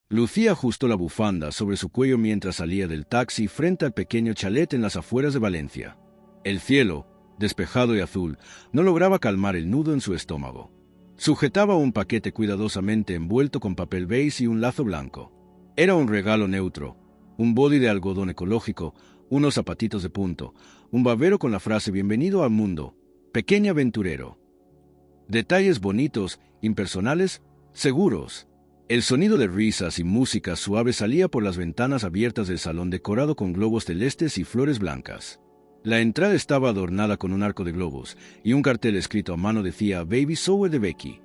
Lucía ajustó la bufanda sobre su cuello mientras salía del taxi frente al pequeño chalet en las afueras de Valencia. El cielo, despejado y azul, no lograba calmar el nudo en su estómago. Sujetaba un paquete cuidadosamente envuelto con papel beige y un lazo blanco. Era un regalo neutro, un body de algodón ecológico, unos zapatitos de punto, un babero con la frase «Bienvenido al mundo, pequeño aventurero». Detalles bonitos, impersonales, seguros. El sonido de risas y música suave salía por las ventanas abiertas del salón decorado con globos celestes y flores blancas. La entrada estaba adornada con un arco de globos, y un cartel escrito a mano decía «Baby Shower de Becky».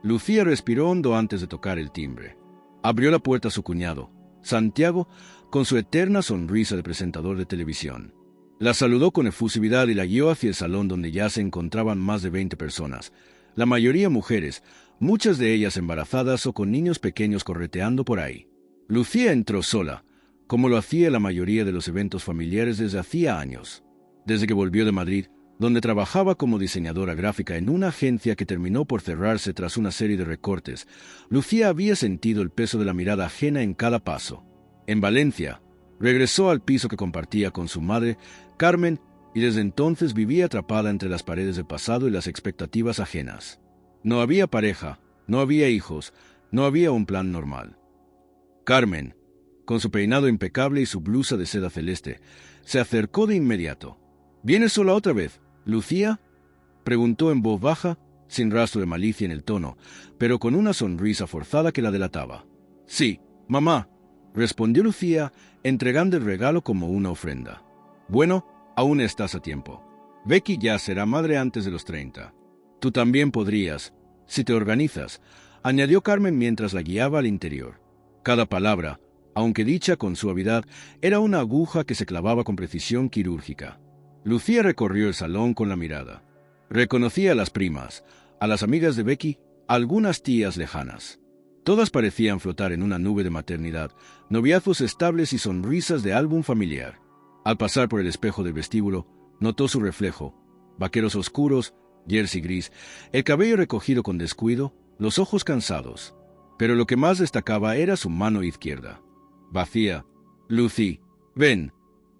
Lucía respiró hondo antes de tocar el timbre. Abrió la puerta a su cuñado, Santiago, con su eterna sonrisa de presentador de televisión. La saludó con efusividad y la guió hacia el salón donde ya se encontraban más de 20 personas, la mayoría mujeres, muchas de ellas embarazadas o con niños pequeños correteando por ahí. Lucía entró sola, como lo hacía la mayoría de los eventos familiares desde hacía años. Desde que volvió de Madrid, donde trabajaba como diseñadora gráfica en una agencia que terminó por cerrarse tras una serie de recortes, Lucía había sentido el peso de la mirada ajena en cada paso. En Valencia, regresó al piso que compartía con su madre, Carmen, y desde entonces vivía atrapada entre las paredes del pasado y las expectativas ajenas. No había pareja, no había hijos, no había un plan normal. Carmen, con su peinado impecable y su blusa de seda celeste, se acercó de inmediato. «¿Vienes sola otra vez, Lucía?», preguntó en voz baja, sin rastro de malicia en el tono, pero con una sonrisa forzada que la delataba. «Sí, mamá», respondió Lucía, entregando el regalo como una ofrenda. «Bueno, aún estás a tiempo. Becky ya será madre antes de los 30. Tú también podrías, si te organizas», añadió Carmen mientras la guiaba al interior. Cada palabra, aunque dicha con suavidad, era una aguja que se clavaba con precisión quirúrgica. Lucía recorrió el salón con la mirada. Reconocía a las primas, a las amigas de Becky, a algunas tías lejanas. Todas parecían flotar en una nube de maternidad, noviazgos estables y sonrisas de álbum familiar. Al pasar por el espejo del vestíbulo, notó su reflejo, vaqueros oscuros, jersey gris, el cabello recogido con descuido, los ojos cansados. Pero lo que más destacaba era su mano izquierda, vacía. «Lucy, ven,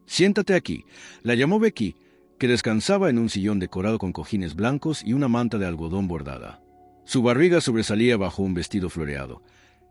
siéntate aquí», la llamó Becky, que descansaba en un sillón decorado con cojines blancos y una manta de algodón bordada. Su barriga sobresalía bajo un vestido floreado,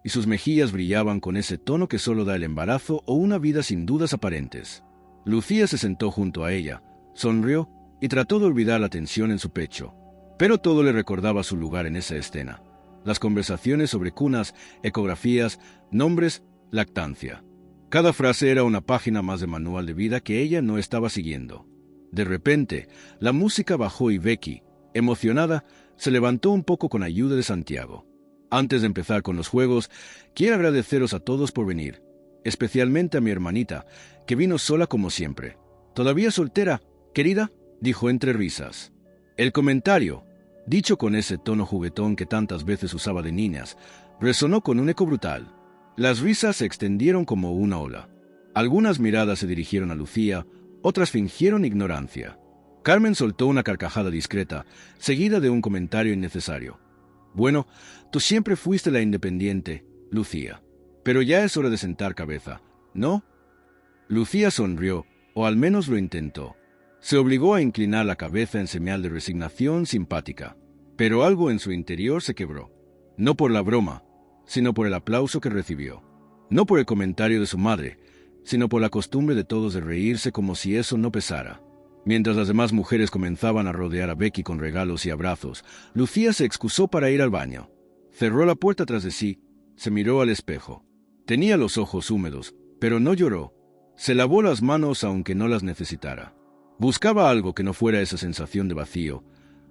y sus mejillas brillaban con ese tono que solo da el embarazo o una vida sin dudas aparentes. Lucía se sentó junto a ella, sonrió y trató de olvidar la tensión en su pecho, pero todo le recordaba su lugar en esa escena. Las conversaciones sobre cunas, ecografías, nombres, lactancia. Cada frase era una página más de manual de vida que ella no estaba siguiendo. De repente, la música bajó y Becky, emocionada, se levantó un poco con ayuda de Santiago. «Antes de empezar con los juegos, quiero agradeceros a todos por venir, especialmente a mi hermanita, que vino sola como siempre. ¿Todavía soltera, querida?», dijo entre risas. El comentario, dicho con ese tono juguetón que tantas veces usaba de niñas, resonó con un eco brutal. Las risas se extendieron como una ola. Algunas miradas se dirigieron a Lucía, otras fingieron ignorancia. Carmen soltó una carcajada discreta, seguida de un comentario innecesario. «Bueno, tú siempre fuiste la independiente, Lucía. Pero ya es hora de sentar cabeza, ¿no?». Lucía sonrió, o al menos lo intentó. Se obligó a inclinar la cabeza en señal de resignación simpática. Pero algo en su interior se quebró. No por la broma, sino por el aplauso que recibió. No por el comentario de su madre, sino por la costumbre de todos de reírse como si eso no pesara. Mientras las demás mujeres comenzaban a rodear a Becky con regalos y abrazos, Lucía se excusó para ir al baño. Cerró la puerta tras de sí, se miró al espejo. Tenía los ojos húmedos, pero no lloró. Se lavó las manos aunque no las necesitara. Buscaba algo que no fuera esa sensación de vacío,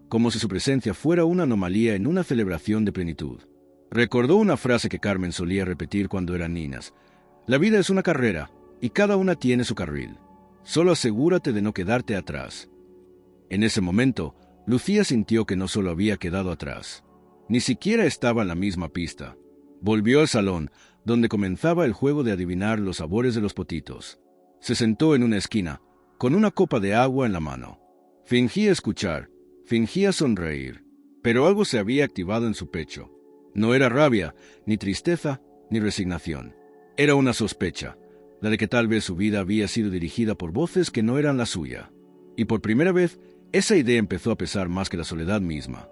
como si su presencia fuera una anomalía en una celebración de plenitud. Recordó una frase que Carmen solía repetir cuando eran niñas: «La vida es una carrera, y cada una tiene su carril. Solo asegúrate de no quedarte atrás». En ese momento, Lucía sintió que no solo había quedado atrás, ni siquiera estaba en la misma pista. Volvió al salón, donde comenzaba el juego de adivinar los sabores de los potitos. Se sentó en una esquina, con una copa de agua en la mano. Fingía escuchar, fingía sonreír, pero algo se había activado en su pecho. No era rabia, ni tristeza, ni resignación. Era una sospecha, la de que tal vez su vida había sido dirigida por voces que no eran la suya. Y por primera vez, esa idea empezó a pesar más que la soledad misma.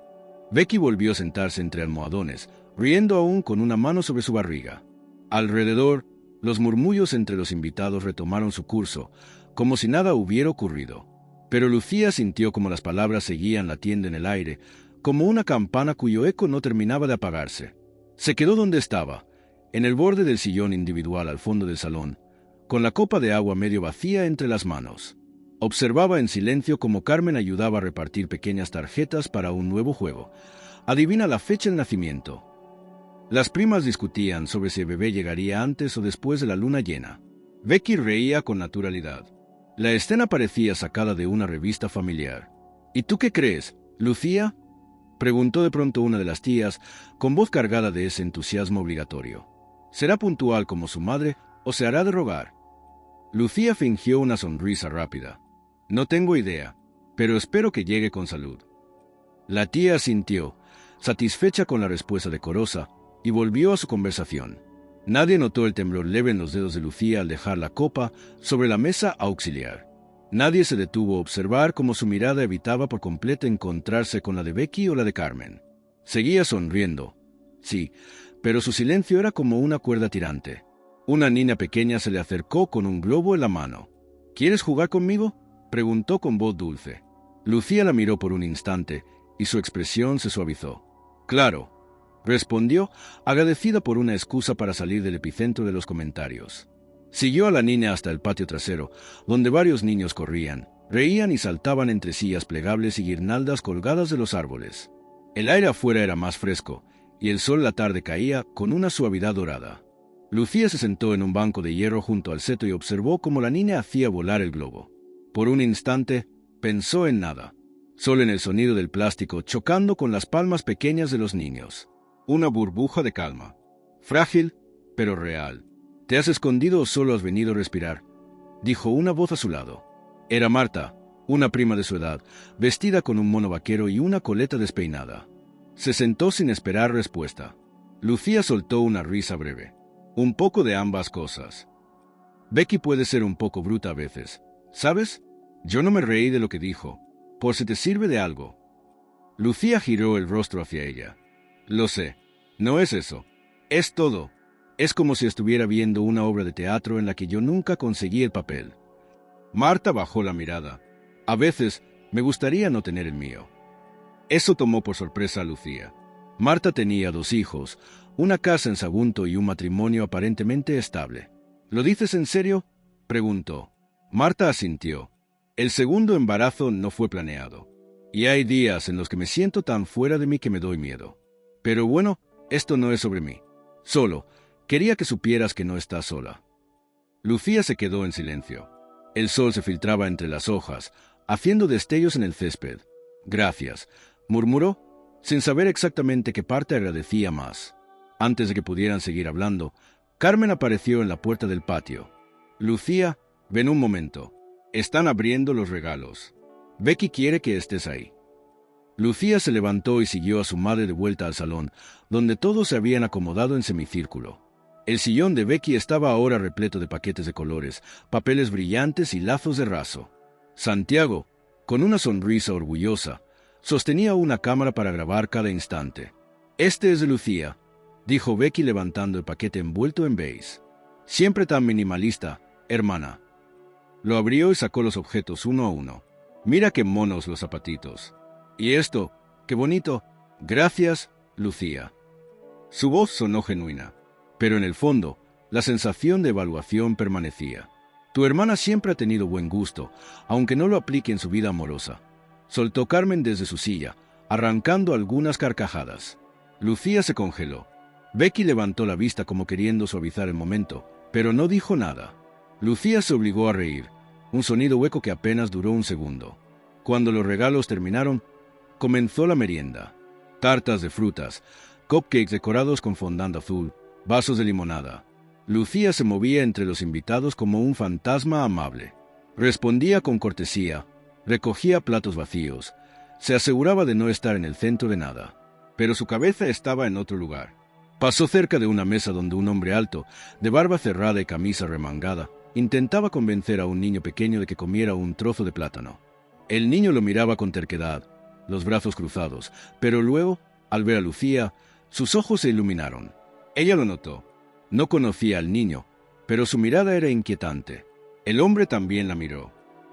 Becky volvió a sentarse entre almohadones, riendo aún con una mano sobre su barriga. Alrededor, los murmullos entre los invitados retomaron su curso, como si nada hubiera ocurrido. Pero Lucía sintió como las palabras seguían latiendo en el aire, como una campana cuyo eco no terminaba de apagarse. Se quedó donde estaba, en el borde del sillón individual al fondo del salón, con la copa de agua medio vacía entre las manos. Observaba en silencio cómo Carmen ayudaba a repartir pequeñas tarjetas para un nuevo juego. Adivina la fecha de nacimiento. Las primas discutían sobre si el bebé llegaría antes o después de la luna llena. Becky reía con naturalidad. La escena parecía sacada de una revista familiar. ¿Y tú qué crees, Lucía?, preguntó de pronto una de las tías, con voz cargada de ese entusiasmo obligatorio. ¿Será puntual como su madre o se hará de rogar? Lucía fingió una sonrisa rápida. No tengo idea, pero espero que llegue con salud. La tía asintió, satisfecha con la respuesta decorosa, y volvió a su conversación. Nadie notó el temblor leve en los dedos de Lucía al dejar la copa sobre la mesa auxiliar. Nadie se detuvo a observar cómo su mirada evitaba por completo encontrarse con la de Becky o la de Carmen. Seguía sonriendo. Sí, pero su silencio era como una cuerda tirante. Una niña pequeña se le acercó con un globo en la mano. ¿Quieres jugar conmigo?, preguntó con voz dulce. Lucía la miró por un instante y su expresión se suavizó. Claro, respondió, agradecida por una excusa para salir del epicentro de los comentarios. Siguió a la niña hasta el patio trasero, donde varios niños corrían, reían y saltaban entre sillas plegables y guirnaldas colgadas de los árboles. El aire afuera era más fresco, y el sol la tarde caía con una suavidad dorada. Lucía se sentó en un banco de hierro junto al seto y observó cómo la niña hacía volar el globo. Por un instante, pensó en nada, solo en el sonido del plástico chocando con las palmas pequeñas de los niños. Una burbuja de calma. Frágil, pero real. ¿Te has escondido o solo has venido a respirar?, dijo una voz a su lado. Era Marta, una prima de su edad, vestida con un mono vaquero y una coleta despeinada. Se sentó sin esperar respuesta. Lucía soltó una risa breve. Un poco de ambas cosas. Becky puede ser un poco bruta a veces, ¿sabes? Yo no me reí de lo que dijo, por si te sirve de algo. Lucía giró el rostro hacia ella. Lo sé, no es eso. Es todo. Es como si estuviera viendo una obra de teatro en la que yo nunca conseguí el papel. Marta bajó la mirada. A veces me gustaría no tener el mío. Eso tomó por sorpresa a Lucía. Marta tenía 2 hijos, una casa en Sagunto y un matrimonio aparentemente estable. ¿Lo dices en serio?, preguntó. Marta asintió. El segundo embarazo no fue planeado. Y hay días en los que me siento tan fuera de mí que me doy miedo. Pero bueno, esto no es sobre mí. Solo, quería que supieras que no estás sola. Lucía se quedó en silencio. El sol se filtraba entre las hojas, haciendo destellos en el césped. Gracias, murmuró, sin saber exactamente qué parte agradecía más. Antes de que pudieran seguir hablando, Carmen apareció en la puerta del patio. Lucía, ven un momento. Están abriendo los regalos. Becky quiere que estés ahí. Lucía se levantó y siguió a su madre de vuelta al salón, donde todos se habían acomodado en semicírculo. El sillón de Becky estaba ahora repleto de paquetes de colores, papeles brillantes y lazos de raso. Santiago, con una sonrisa orgullosa, sostenía una cámara para grabar cada instante. «Este es de Lucía», dijo Becky levantando el paquete envuelto en beige. «Siempre tan minimalista, hermana». Lo abrió y sacó los objetos uno a uno. «Mira qué monos los zapatitos. Y esto, qué bonito. Gracias, Lucía». Su voz sonó genuina, pero en el fondo, la sensación de evaluación permanecía. «Tu hermana siempre ha tenido buen gusto, aunque no lo aplique en su vida amorosa», soltó Carmen desde su silla, arrancando algunas carcajadas. Lucía se congeló. Becky levantó la vista como queriendo suavizar el momento, pero no dijo nada. Lucía se obligó a reír, un sonido hueco que apenas duró un segundo. Cuando los regalos terminaron, comenzó la merienda. Tartas de frutas, cupcakes decorados con fondant azul, vasos de limonada. Lucía se movía entre los invitados como un fantasma amable. Respondía con cortesía, recogía platos vacíos, se aseguraba de no estar en el centro de nada. Pero su cabeza estaba en otro lugar. Pasó cerca de una mesa donde un hombre alto, de barba cerrada y camisa remangada, intentaba convencer a un niño pequeño de que comiera un trozo de plátano. El niño lo miraba con terquedad, los brazos cruzados, pero luego, al ver a Lucía, sus ojos se iluminaron. Ella lo notó. No conocía al niño, pero su mirada era inquietante. El hombre también la miró.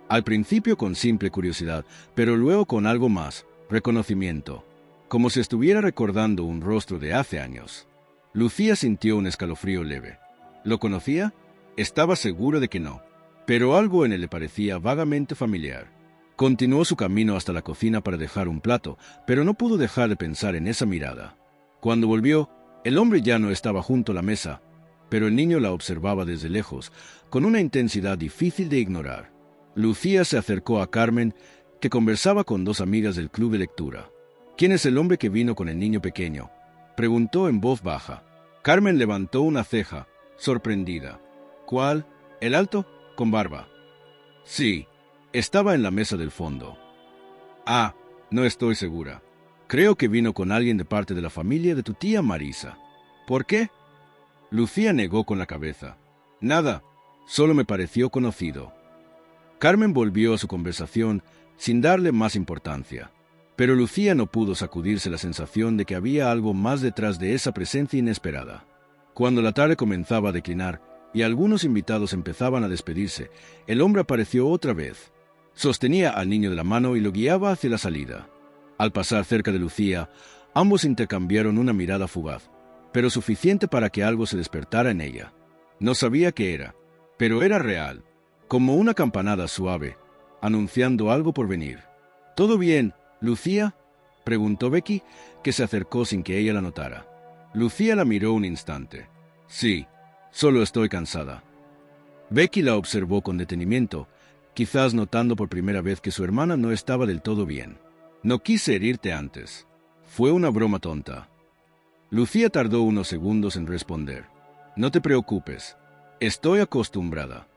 Al principio con simple curiosidad, pero luego con algo más, reconocimiento, como si estuviera recordando un rostro de hace años. Lucía sintió un escalofrío leve. ¿Lo conocía? Estaba segura de que no, pero algo en él le parecía vagamente familiar. Continuó su camino hasta la cocina para dejar un plato, pero no pudo dejar de pensar en esa mirada. Cuando volvió, el hombre ya no estaba junto a la mesa, pero el niño la observaba desde lejos, con una intensidad difícil de ignorar. Lucía se acercó a Carmen, que conversaba con dos amigas del club de lectura. ¿Quién es el hombre que vino con el niño pequeño?, preguntó en voz baja. Carmen levantó una ceja, sorprendida. ¿Cuál? ¿El alto? ¿Con barba? Sí, estaba en la mesa del fondo. Ah, no estoy segura. Creo que vino con alguien de parte de la familia de tu tía Marisa. ¿Por qué? Lucía negó con la cabeza. Nada, solo me pareció conocido. Carmen volvió a su conversación sin darle más importancia, pero Lucía no pudo sacudirse la sensación de que había algo más detrás de esa presencia inesperada. Cuando la tarde comenzaba a declinar y algunos invitados empezaban a despedirse, el hombre apareció otra vez. Sostenía al niño de la mano y lo guiaba hacia la salida. Al pasar cerca de Lucía, ambos intercambiaron una mirada fugaz, pero suficiente para que algo se despertara en ella. No sabía qué era, pero era real, como una campanada suave, anunciando algo por venir. ¿Todo bien, Lucía?, preguntó Becky, que se acercó sin que ella la notara. Lucía la miró un instante. Sí, solo estoy cansada. Becky la observó con detenimiento, quizás notando por primera vez que su hermana no estaba del todo bien. No quise herirte antes. Fue una broma tonta. Lucía tardó unos segundos en responder. No te preocupes. Estoy acostumbrada.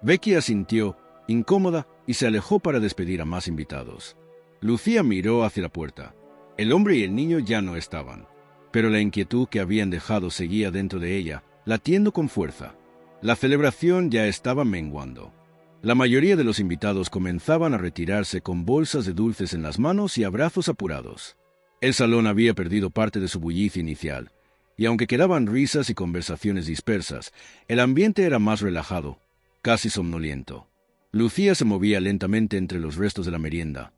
Becky asintió, incómoda, y se alejó para despedir a más invitados. Lucía miró hacia la puerta. El hombre y el niño ya no estaban, pero la inquietud que habían dejado seguía dentro de ella, latiendo con fuerza. La celebración ya estaba menguando. La mayoría de los invitados comenzaban a retirarse con bolsas de dulces en las manos y abrazos apurados. El salón había perdido parte de su bullicio inicial, y aunque quedaban risas y conversaciones dispersas, el ambiente era más relajado, casi somnoliento. Lucía se movía lentamente entre los restos de la merienda.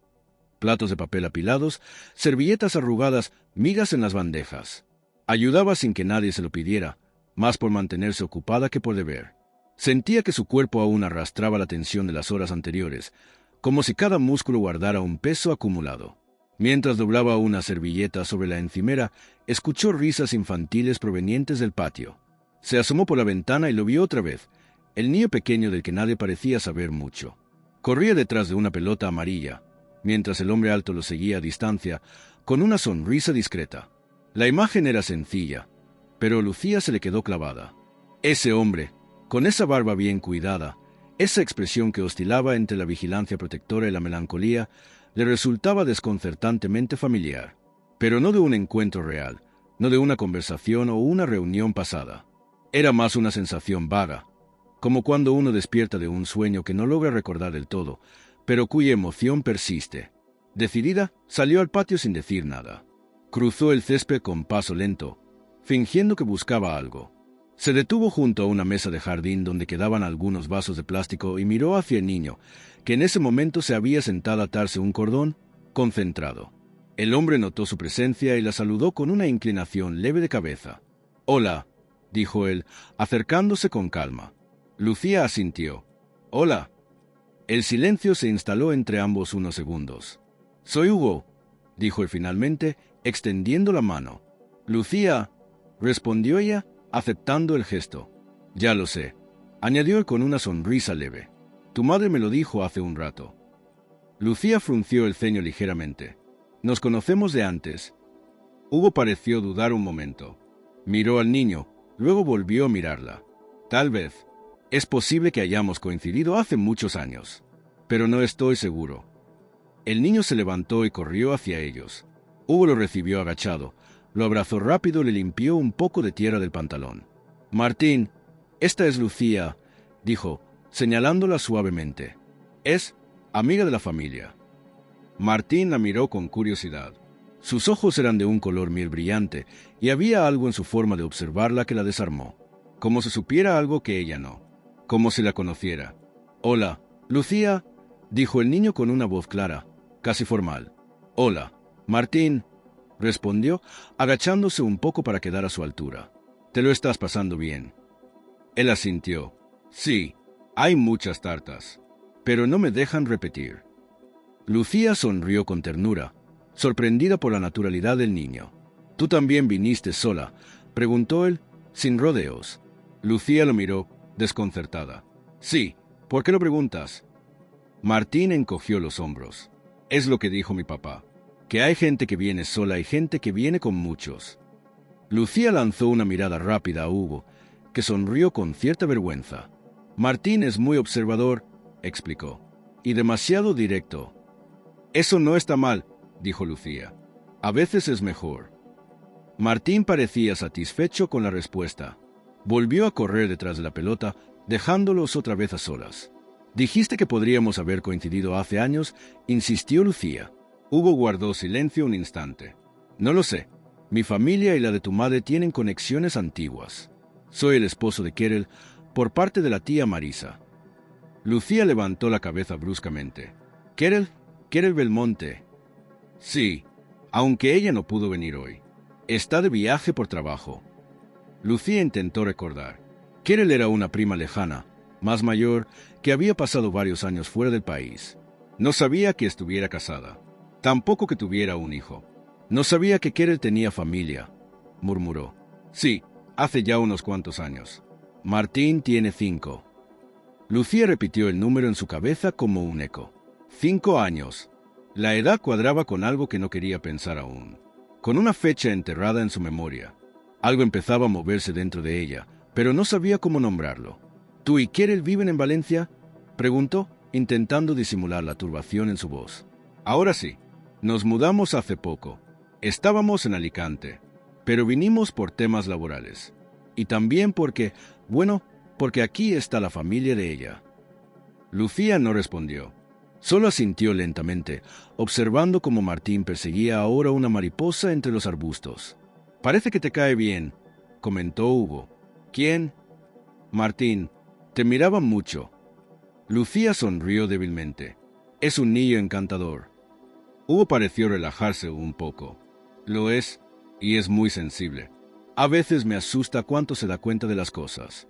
Platos de papel apilados, servilletas arrugadas, migas en las bandejas. Ayudaba sin que nadie se lo pidiera, más por mantenerse ocupada que por deber. Sentía que su cuerpo aún arrastraba la tensión de las horas anteriores, como si cada músculo guardara un peso acumulado. Mientras doblaba una servilleta sobre la encimera, escuchó risas infantiles provenientes del patio. Se asomó por la ventana y lo vio otra vez, el niño pequeño del que nadie parecía saber mucho. Corría detrás de una pelota amarilla, mientras el hombre alto lo seguía a distancia, con una sonrisa discreta. La imagen era sencilla, pero Lucía se le quedó clavada. Ese hombre, con esa barba bien cuidada, esa expresión que oscilaba entre la vigilancia protectora y la melancolía, le resultaba desconcertantemente familiar, pero no de un encuentro real, no de una conversación o una reunión pasada. Era más una sensación vaga, como cuando uno despierta de un sueño que no logra recordar del todo, pero cuya emoción persiste. Decidida, salió al patio sin decir nada. Cruzó el césped con paso lento, fingiendo que buscaba algo. Se detuvo junto a una mesa de jardín donde quedaban algunos vasos de plástico y miró hacia el niño, que en ese momento se había sentado a atarse un cordón, concentrado. El hombre notó su presencia y la saludó con una inclinación leve de cabeza. «Hola», dijo él, acercándose con calma. Lucía asintió. «Hola». El silencio se instaló entre ambos unos segundos. «Soy Hugo», dijo él finalmente, extendiendo la mano. «Lucía», respondió ella, aceptando el gesto. «Ya lo sé», añadió él con una sonrisa leve. «Tu madre me lo dijo hace un rato». Lucía frunció el ceño ligeramente. «¿Nos conocemos de antes?» Hugo pareció dudar un momento. Miró al niño, luego volvió a mirarla. «Tal vez. Es posible que hayamos coincidido hace muchos años, pero no estoy seguro». El niño se levantó y corrió hacia ellos. Hugo lo recibió agachado, Lo abrazó rápido y le limpió un poco de tierra del pantalón. «Martín, esta es Lucía», dijo, señalándola suavemente. «Es amiga de la familia». Martín la miró con curiosidad. Sus ojos eran de un color miel brillante, y había algo en su forma de observarla que la desarmó. Como si supiera algo que ella no. Como si la conociera. «Hola, Lucía», dijo el niño con una voz clara, casi formal. «Hola, Martín», respondió, agachándose un poco para quedar a su altura. «¿Te lo estás pasando bien?» Él asintió. «Sí, hay muchas tartas, pero no me dejan repetir». Lucía sonrió con ternura, sorprendida por la naturalidad del niño. «¿Tú también viniste sola?», preguntó él, sin rodeos. Lucía lo miró, desconcertada. «Sí, ¿por qué lo preguntas?» Martín encogió los hombros. «Es lo que dijo mi papá, que hay gente que viene sola y gente que viene con muchos». Lucía lanzó una mirada rápida a Hugo, que sonrió con cierta vergüenza. «Martín es muy observador», explicó, «y demasiado directo». «Eso no está mal», dijo Lucía. «A veces es mejor». Martín parecía satisfecho con la respuesta. Volvió a correr detrás de la pelota, dejándolos otra vez a solas. «Dijiste que podríamos haber coincidido hace años», insistió Lucía. Hugo guardó silencio un instante. «No lo sé. Mi familia y la de tu madre tienen conexiones antiguas. Soy el esposo de Kerel, por parte de la tía Marisa». Lucía levantó la cabeza bruscamente. «¿Kerel? ¿Kerel Belmonte?» «Sí, aunque ella no pudo venir hoy. Está de viaje por trabajo». Lucía intentó recordar. Kerel era una prima lejana, más mayor, que había pasado varios años fuera del país. No sabía que estuviera casada, tampoco que tuviera un hijo. No sabía que Kerel tenía familia, murmuró. «Sí, hace ya unos cuantos años. Martín tiene 5. Lucía repitió el número en su cabeza como un eco. 5 años. La edad cuadraba con algo que no quería pensar aún, con una fecha enterrada en su memoria. Algo empezaba a moverse dentro de ella, pero no sabía cómo nombrarlo. «¿Tú y Kerel viven en Valencia?», preguntó, intentando disimular la turbación en su voz. «Ahora sí. Nos mudamos hace poco. Estábamos en Alicante, pero vinimos por temas laborales. Y también porque aquí está la familia de ella». Lucía no respondió. Solo asintió lentamente, observando cómo Martín perseguía ahora una mariposa entre los arbustos. «Parece que te cae bien», comentó Hugo. «¿Quién?» «Martín. Te miraba mucho». Lucía sonrió débilmente. «Es un niño encantador». Hugo pareció relajarse un poco. «Lo es, y es muy sensible. A veces me asusta cuánto se da cuenta de las cosas».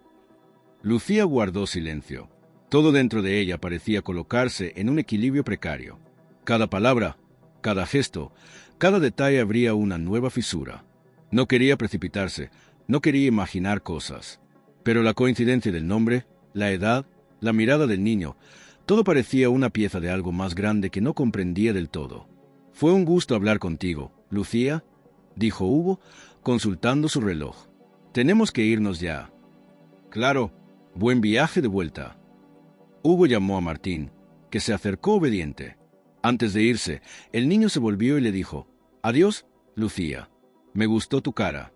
Lucía guardó silencio. Todo dentro de ella parecía colocarse en un equilibrio precario. Cada palabra, cada gesto, cada detalle abría una nueva fisura. No quería precipitarse, no quería imaginar cosas. Pero la coincidencia del nombre, la edad, la mirada del niño, todo parecía una pieza de algo más grande que no comprendía del todo. «Fue un gusto hablar contigo, Lucía», dijo Hugo, consultando su reloj. «Tenemos que irnos ya». «Claro, buen viaje de vuelta». Hugo llamó a Martín, que se acercó obediente. Antes de irse, el niño se volvió y le dijo: «Adiós, Lucía. Me gustó tu cara».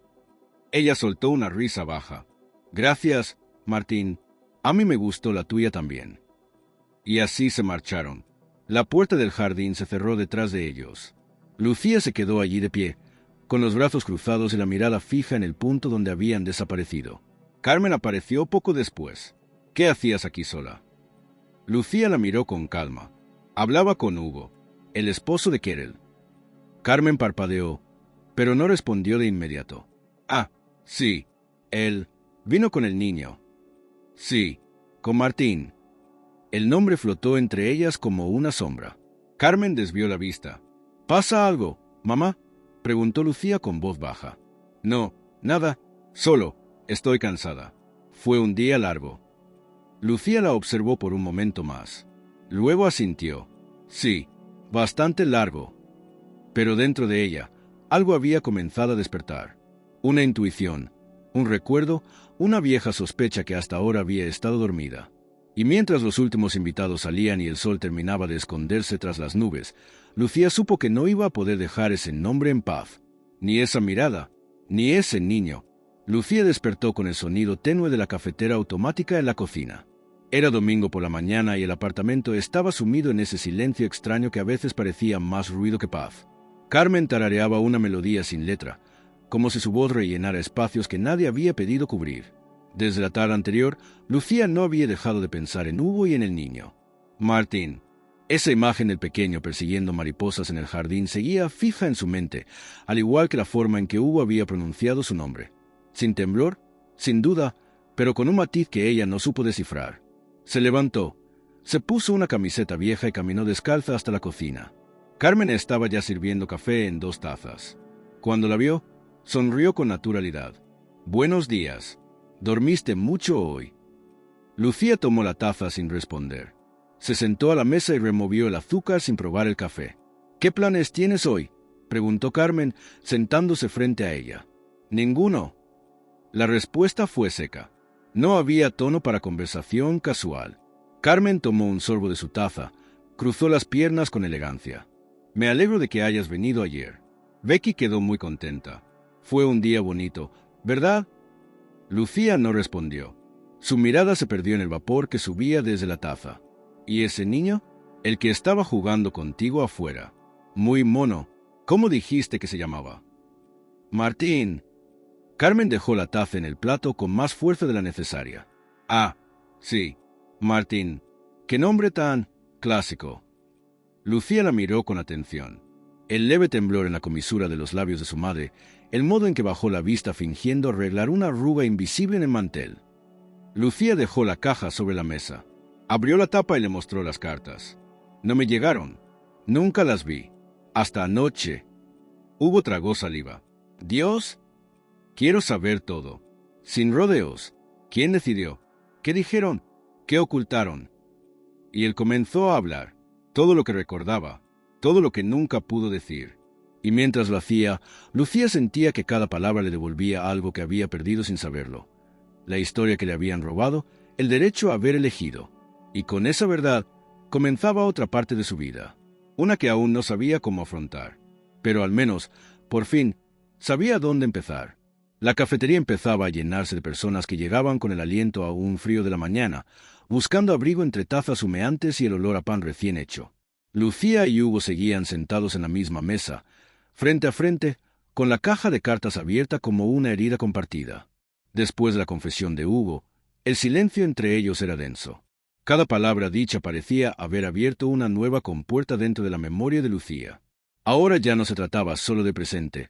Ella soltó una risa baja. «Gracias, Martín. A mí me gustó la tuya también». Y así se marcharon. La puerta del jardín se cerró detrás de ellos. Lucía se quedó allí de pie, con los brazos cruzados y la mirada fija en el punto donde habían desaparecido. Carmen apareció poco después. «¿Qué hacías aquí sola?». Lucía la miró con calma. Hablaba con Hugo, el esposo de Kerel. Carmen parpadeó, pero no respondió de inmediato. «Ah, sí. Él vino con el niño». «Sí, con Martín». El nombre flotó entre ellas como una sombra. Carmen desvió la vista. «¿Pasa algo, mamá?», preguntó Lucía con voz baja. «No, nada. Solo estoy cansada. Fue un día largo». Lucía la observó por un momento más. Luego asintió. «Sí, bastante largo». Pero dentro de ella, algo había comenzado a despertar. Una intuición, un recuerdo, una vieja sospecha que hasta ahora había estado dormida. Y mientras los últimos invitados salían y el sol terminaba de esconderse tras las nubes, Lucía supo que no iba a poder dejar ese nombre en paz. Ni esa mirada, ni ese niño. Lucía despertó con el sonido tenue de la cafetera automática en la cocina. Era domingo por la mañana y el apartamento estaba sumido en ese silencio extraño que a veces parecía más ruido que paz. Carmen tarareaba una melodía sin letra, como si su voz rellenara espacios que nadie había pedido cubrir. Desde la tarde anterior, Lucía no había dejado de pensar en Hugo y en el niño. Martín. Esa imagen del pequeño persiguiendo mariposas en el jardín seguía fija en su mente, al igual que la forma en que Hugo había pronunciado su nombre. Sin temblor, sin duda, pero con un matiz que ella no supo descifrar. Se levantó, se puso una camiseta vieja y caminó descalza hasta la cocina. Carmen estaba ya sirviendo café en 2 tazas. Cuando la vio, sonrió con naturalidad. «Buenos días. ¿Dormiste mucho hoy?» Lucía tomó la taza sin responder. Se sentó a la mesa y removió el azúcar sin probar el café. «¿Qué planes tienes hoy?», preguntó Carmen, sentándose frente a ella. «Ninguno». La respuesta fue seca. No había tono para conversación casual. Carmen tomó un sorbo de su taza, cruzó las piernas con elegancia. «Me alegro de que hayas venido ayer». Becky quedó muy contenta. «Fue un día bonito, ¿verdad?». Lucía no respondió. Su mirada se perdió en el vapor que subía desde la taza. «¿Y ese niño?». «El que estaba jugando contigo afuera. Muy mono. ¿Cómo dijiste que se llamaba?». «Martín». Carmen dejó la taza en el plato con más fuerza de la necesaria. «Ah, sí, Martín. Qué nombre tan clásico». Lucía la miró con atención. El leve temblor en la comisura de los labios de su madre, el modo en que bajó la vista fingiendo arreglar una arruga invisible en el mantel. Lucía dejó la caja sobre la mesa. Abrió la tapa y le mostró las cartas. «No me llegaron. Nunca las vi. Hasta anoche». Hugo tragó saliva. «¿Dios? Quiero saber todo. Sin rodeos. ¿Quién decidió? ¿Qué dijeron? ¿Qué ocultaron?». Y él comenzó a hablar. Todo lo que recordaba. Todo lo que nunca pudo decir. Y mientras lo hacía, Lucía sentía que cada palabra le devolvía algo que había perdido sin saberlo. La historia que le habían robado, el derecho a haber elegido. Y con esa verdad, comenzaba otra parte de su vida. Una que aún no sabía cómo afrontar. Pero al menos, por fin, sabía dónde empezar. La cafetería empezaba a llenarse de personas que llegaban con el aliento aún frío de la mañana, buscando abrigo entre tazas humeantes y el olor a pan recién hecho. Lucía y Hugo seguían sentados en la misma mesa, frente a frente, con la caja de cartas abierta como una herida compartida. Después de la confesión de Hugo, el silencio entre ellos era denso. Cada palabra dicha parecía haber abierto una nueva compuerta dentro de la memoria de Lucía. Ahora ya no se trataba solo de presente.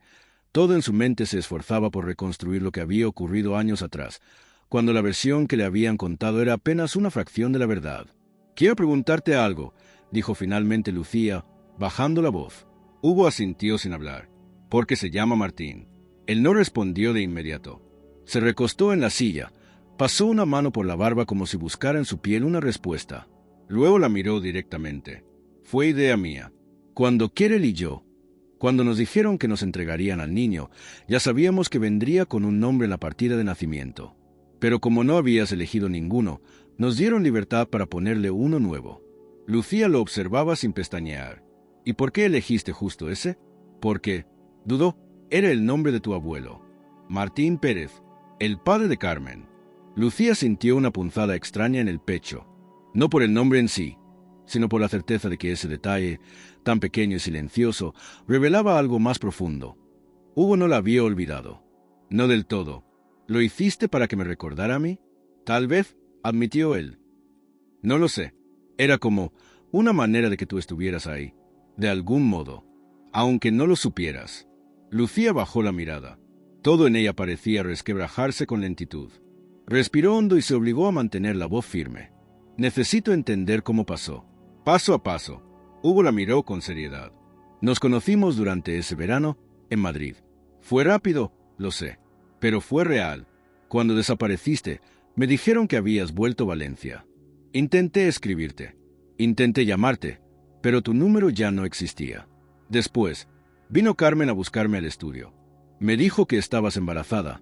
Todo en su mente se esforzaba por reconstruir lo que había ocurrido años atrás, cuando la versión que le habían contado era apenas una fracción de la verdad. «Quiero preguntarte algo», dijo finalmente Lucía, bajando la voz. Hugo asintió sin hablar. «¿Por qué se llama Martín?». Él no respondió de inmediato. Se recostó en la silla, pasó una mano por la barba como si buscara en su piel una respuesta. Luego la miró directamente. «Fue idea mía. Cuando Kerel y yo, cuando nos dijeron que nos entregarían al niño, ya sabíamos que vendría con un nombre en la partida de nacimiento. Pero como no habías elegido ninguno, nos dieron libertad para ponerle uno nuevo». Lucía lo observaba sin pestañear. «¿Y por qué elegiste justo ese?». «Porque», dudó, «era el nombre de tu abuelo. Martín Pérez, el padre de Carmen». Lucía sintió una punzada extraña en el pecho, no por el nombre en sí, sino por la certeza de que ese detalle, tan pequeño y silencioso, revelaba algo más profundo. Hugo no la había olvidado. «No del todo. ¿Lo hiciste para que me recordara a mí?». «Tal vez», admitió él. «No lo sé. Era como una manera de que tú estuvieras ahí, de algún modo, aunque no lo supieras». Lucía bajó la mirada. Todo en ella parecía resquebrajarse con lentitud. Respiró hondo y se obligó a mantener la voz firme. «Necesito entender cómo pasó. Paso a paso». Hugo la miró con seriedad. «Nos conocimos durante ese verano en Madrid. Fue rápido, lo sé, pero fue real. Cuando desapareciste, me dijeron que habías vuelto a Valencia. Intenté escribirte, intenté llamarte, pero tu número ya no existía. Después, vino Carmen a buscarme al estudio. Me dijo que estabas embarazada,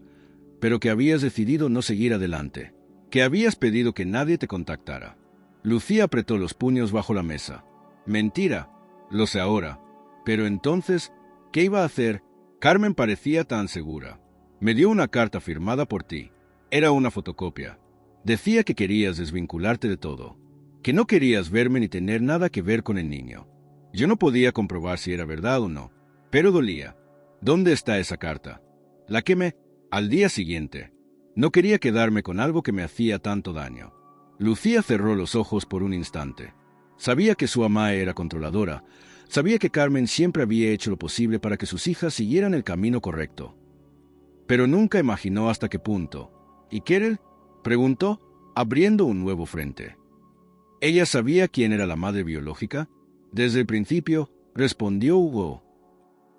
pero que habías decidido no seguir adelante, que habías pedido que nadie te contactara». Lucía apretó los puños bajo la mesa. «Mentira, lo sé ahora. Pero entonces, ¿qué iba a hacer? Carmen parecía tan segura. Me dio una carta firmada por ti. Era una fotocopia. Decía que querías desvincularte de todo, que no querías verme ni tener nada que ver con el niño. Yo no podía comprobar si era verdad o no, pero dolía. ¿Dónde está esa carta? La quemé al día siguiente. No quería quedarme con algo que me hacía tanto daño. Lucía cerró los ojos por un instante. Sabía que su mamá era controladora. Sabía que Carmen siempre había hecho lo posible para que sus hijas siguieran el camino correcto. Pero nunca imaginó hasta qué punto. ¿Y Carol? Preguntó, abriendo un nuevo frente. ¿Ella sabía quién era la madre biológica? Desde el principio, respondió Hugo.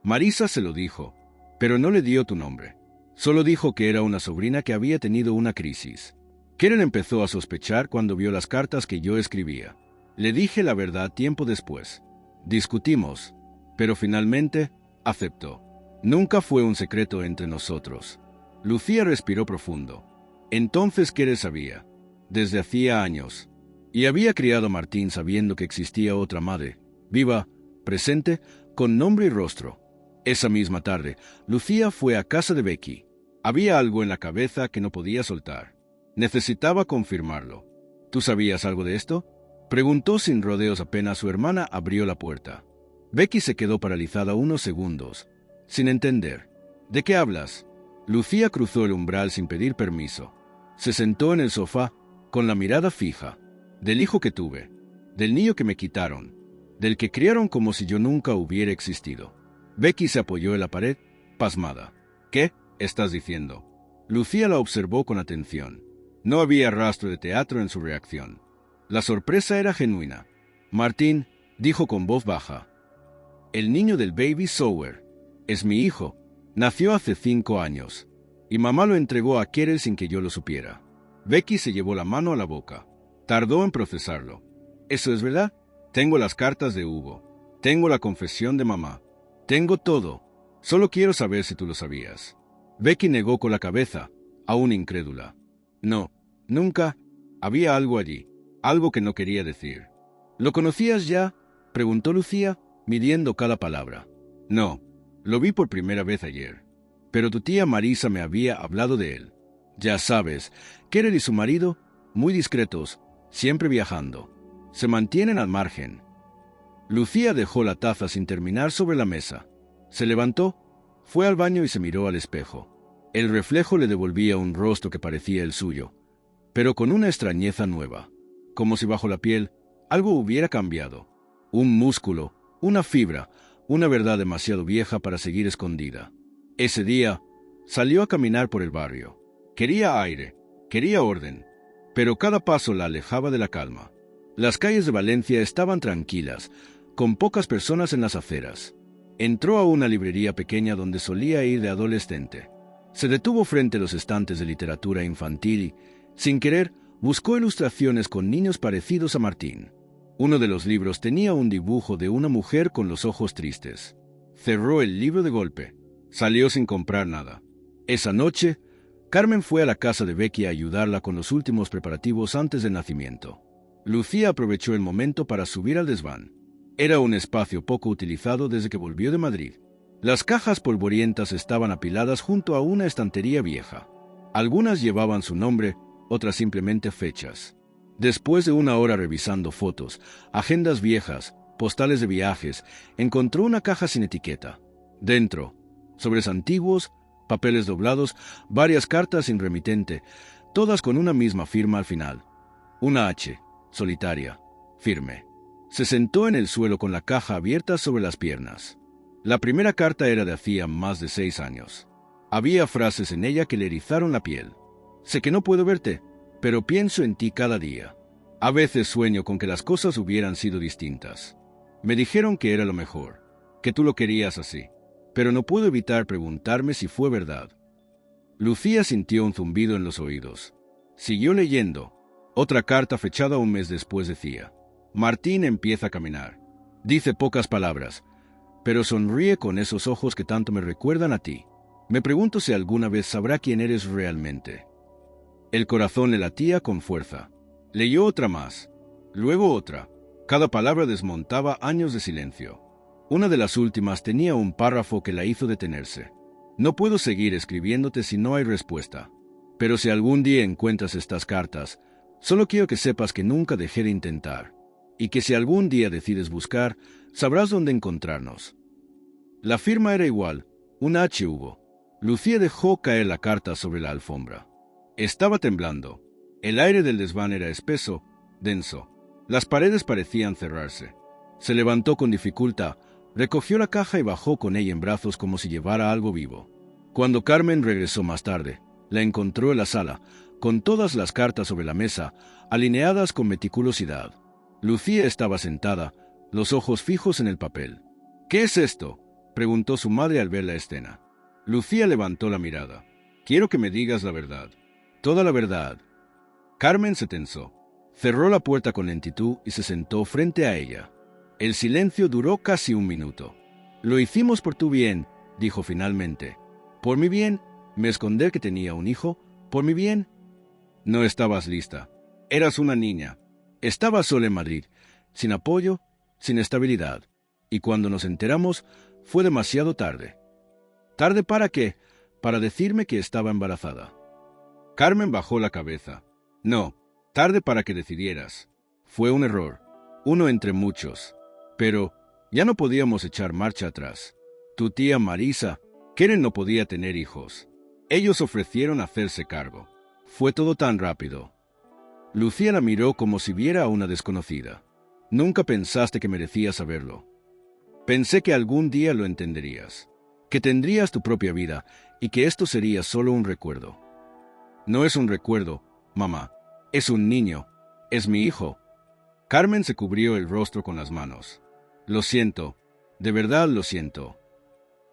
Marisa se lo dijo, pero no le dio tu nombre. Solo dijo que era una sobrina que había tenido una crisis. Carol empezó a sospechar cuando vio las cartas que yo escribía. Le dije la verdad tiempo después. Discutimos, pero finalmente aceptó. Nunca fue un secreto entre nosotros. Lucía respiró profundo. Entonces Carol sabía, desde hacía años, y había criado a Martín sabiendo que existía otra madre, viva, presente, con nombre y rostro. Esa misma tarde, Lucía fue a casa de Becky. Había algo en la cabeza que no podía soltar. Necesitaba confirmarlo. ¿Tú sabías algo de esto? Preguntó sin rodeos apenas su hermana abrió la puerta. Becky se quedó paralizada unos segundos, sin entender. ¿De qué hablas? Lucía cruzó el umbral sin pedir permiso. Se sentó en el sofá, con la mirada fija. Del hijo que tuve, del niño que me quitaron, del que criaron como si yo nunca hubiera existido. Becky se apoyó en la pared, pasmada. ¿Qué estás diciendo? Lucía la observó con atención. No había rastro de teatro en su reacción. La sorpresa era genuina. Martín dijo con voz baja. El niño del baby shower es mi hijo. Nació hace 5 años. Y mamá lo entregó a Carol sin que yo lo supiera. Becky se llevó la mano a la boca. Tardó en procesarlo. ¿Eso es verdad? Tengo las cartas de Hugo. Tengo la confesión de mamá. Tengo todo. Solo quiero saber si tú lo sabías. Becky negó con la cabeza, aún incrédula. No, nunca. Había algo allí. Algo que no quería decir. ¿Lo conocías ya? Preguntó Lucía, midiendo cada palabra. No, lo vi por primera vez ayer. Pero tu tía Marisa me había hablado de él. Ya sabes, Carol y su marido, muy discretos, siempre viajando. Se mantienen al margen. Lucía dejó la taza sin terminar sobre la mesa. Se levantó, fue al baño y se miró al espejo. El reflejo le devolvía un rostro que parecía el suyo, pero con una extrañeza nueva. Como si bajo la piel algo hubiera cambiado. Un músculo, una fibra, una verdad demasiado vieja para seguir escondida. Ese día, salió a caminar por el barrio. Quería aire, quería orden, pero cada paso la alejaba de la calma. Las calles de Valencia estaban tranquilas, con pocas personas en las aceras. Entró a una librería pequeña donde solía ir de adolescente. Se detuvo frente a los estantes de literatura infantil y, sin querer, buscó ilustraciones con niños parecidos a Martín. Uno de los libros tenía un dibujo de una mujer con los ojos tristes. Cerró el libro de golpe. Salió sin comprar nada. Esa noche, Carmen fue a la casa de Becky a ayudarla con los últimos preparativos antes del nacimiento. Lucía aprovechó el momento para subir al desván. Era un espacio poco utilizado desde que volvió de Madrid. Las cajas polvorientas estaban apiladas junto a una estantería vieja. Algunas llevaban su nombre, otras simplemente fechas. Después de una hora revisando fotos, agendas viejas, postales de viajes, encontró una caja sin etiqueta. Dentro, sobres antiguos, papeles doblados, varias cartas sin remitente, todas con una misma firma al final. Una H, solitaria, firme. Se sentó en el suelo con la caja abierta sobre las piernas. La primera carta era de hacía más de 6 años. Había frases en ella que le erizaron la piel. Sé que no puedo verte, pero pienso en ti cada día. A veces sueño con que las cosas hubieran sido distintas. Me dijeron que era lo mejor, que tú lo querías así, pero no puedo evitar preguntarme si fue verdad. Lucía sintió un zumbido en los oídos. Siguió leyendo. Otra carta fechada un mes después decía: Martín empieza a caminar. Dice pocas palabras, pero sonríe con esos ojos que tanto me recuerdan a ti. Me pregunto si alguna vez sabrá quién eres realmente. El corazón le latía con fuerza. Leyó otra más, luego otra. Cada palabra desmontaba años de silencio. Una de las últimas tenía un párrafo que la hizo detenerse. No puedo seguir escribiéndote si no hay respuesta. Pero si algún día encuentras estas cartas, solo quiero que sepas que nunca dejé de intentar. Y que si algún día decides buscar, sabrás dónde encontrarnos. La firma era igual, un H Hugo. Lucía dejó caer la carta sobre la alfombra. Estaba temblando. El aire del desván era espeso, denso. Las paredes parecían cerrarse. Se levantó con dificultad, recogió la caja y bajó con ella en brazos como si llevara algo vivo. Cuando Carmen regresó más tarde, la encontró en la sala, con todas las cartas sobre la mesa, alineadas con meticulosidad. Lucía estaba sentada, los ojos fijos en el papel. «¿Qué es esto?», preguntó su madre al ver la escena. Lucía levantó la mirada. «Quiero que me digas la verdad. Toda la verdad». Carmen se tensó. Cerró la puerta con lentitud y se sentó frente a ella. El silencio duró casi un minuto. «Lo hicimos por tu bien», dijo finalmente. «¿Por mi bien? ¿Me esconder que tenía un hijo? ¿Por mi bien?» «No estabas lista. Eras una niña. Estabas sola en Madrid, sin apoyo, sin estabilidad. Y cuando nos enteramos, fue demasiado tarde». «¿Tarde para qué?», «Para decirme que estaba embarazada». Carmen bajó la cabeza. «No, tarde para que decidieras. Fue un error, uno entre muchos. Pero ya no podíamos echar marcha atrás. Tu tía Marisa, Keren no podía tener hijos. Ellos ofrecieron hacerse cargo. Fue todo tan rápido». Lucía la miró como si viera a una desconocida. «Nunca pensaste que merecías saberlo. Pensé que algún día lo entenderías, que tendrías tu propia vida y que esto sería solo un recuerdo». «No es un recuerdo, mamá. Es un niño. Es mi hijo». Carmen se cubrió el rostro con las manos. «Lo siento. De verdad lo siento».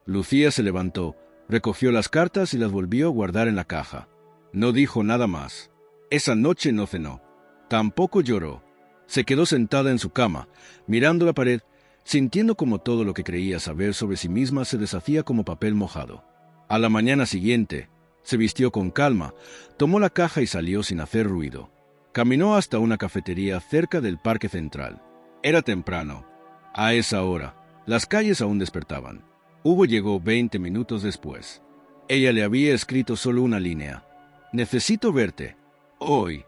Lucía se levantó, recogió las cartas y las volvió a guardar en la caja. No dijo nada más. Esa noche no cenó. Tampoco lloró. Se quedó sentada en su cama, mirando la pared, sintiendo como todo lo que creía saber sobre sí misma se deshacía como papel mojado. A la mañana siguiente, se vistió con calma, tomó la caja y salió sin hacer ruido. Caminó hasta una cafetería cerca del Parque Central. Era temprano. A esa hora, las calles aún despertaban. Hugo llegó 20 minutos después. Ella le había escrito solo una línea. «Necesito verte. Hoy».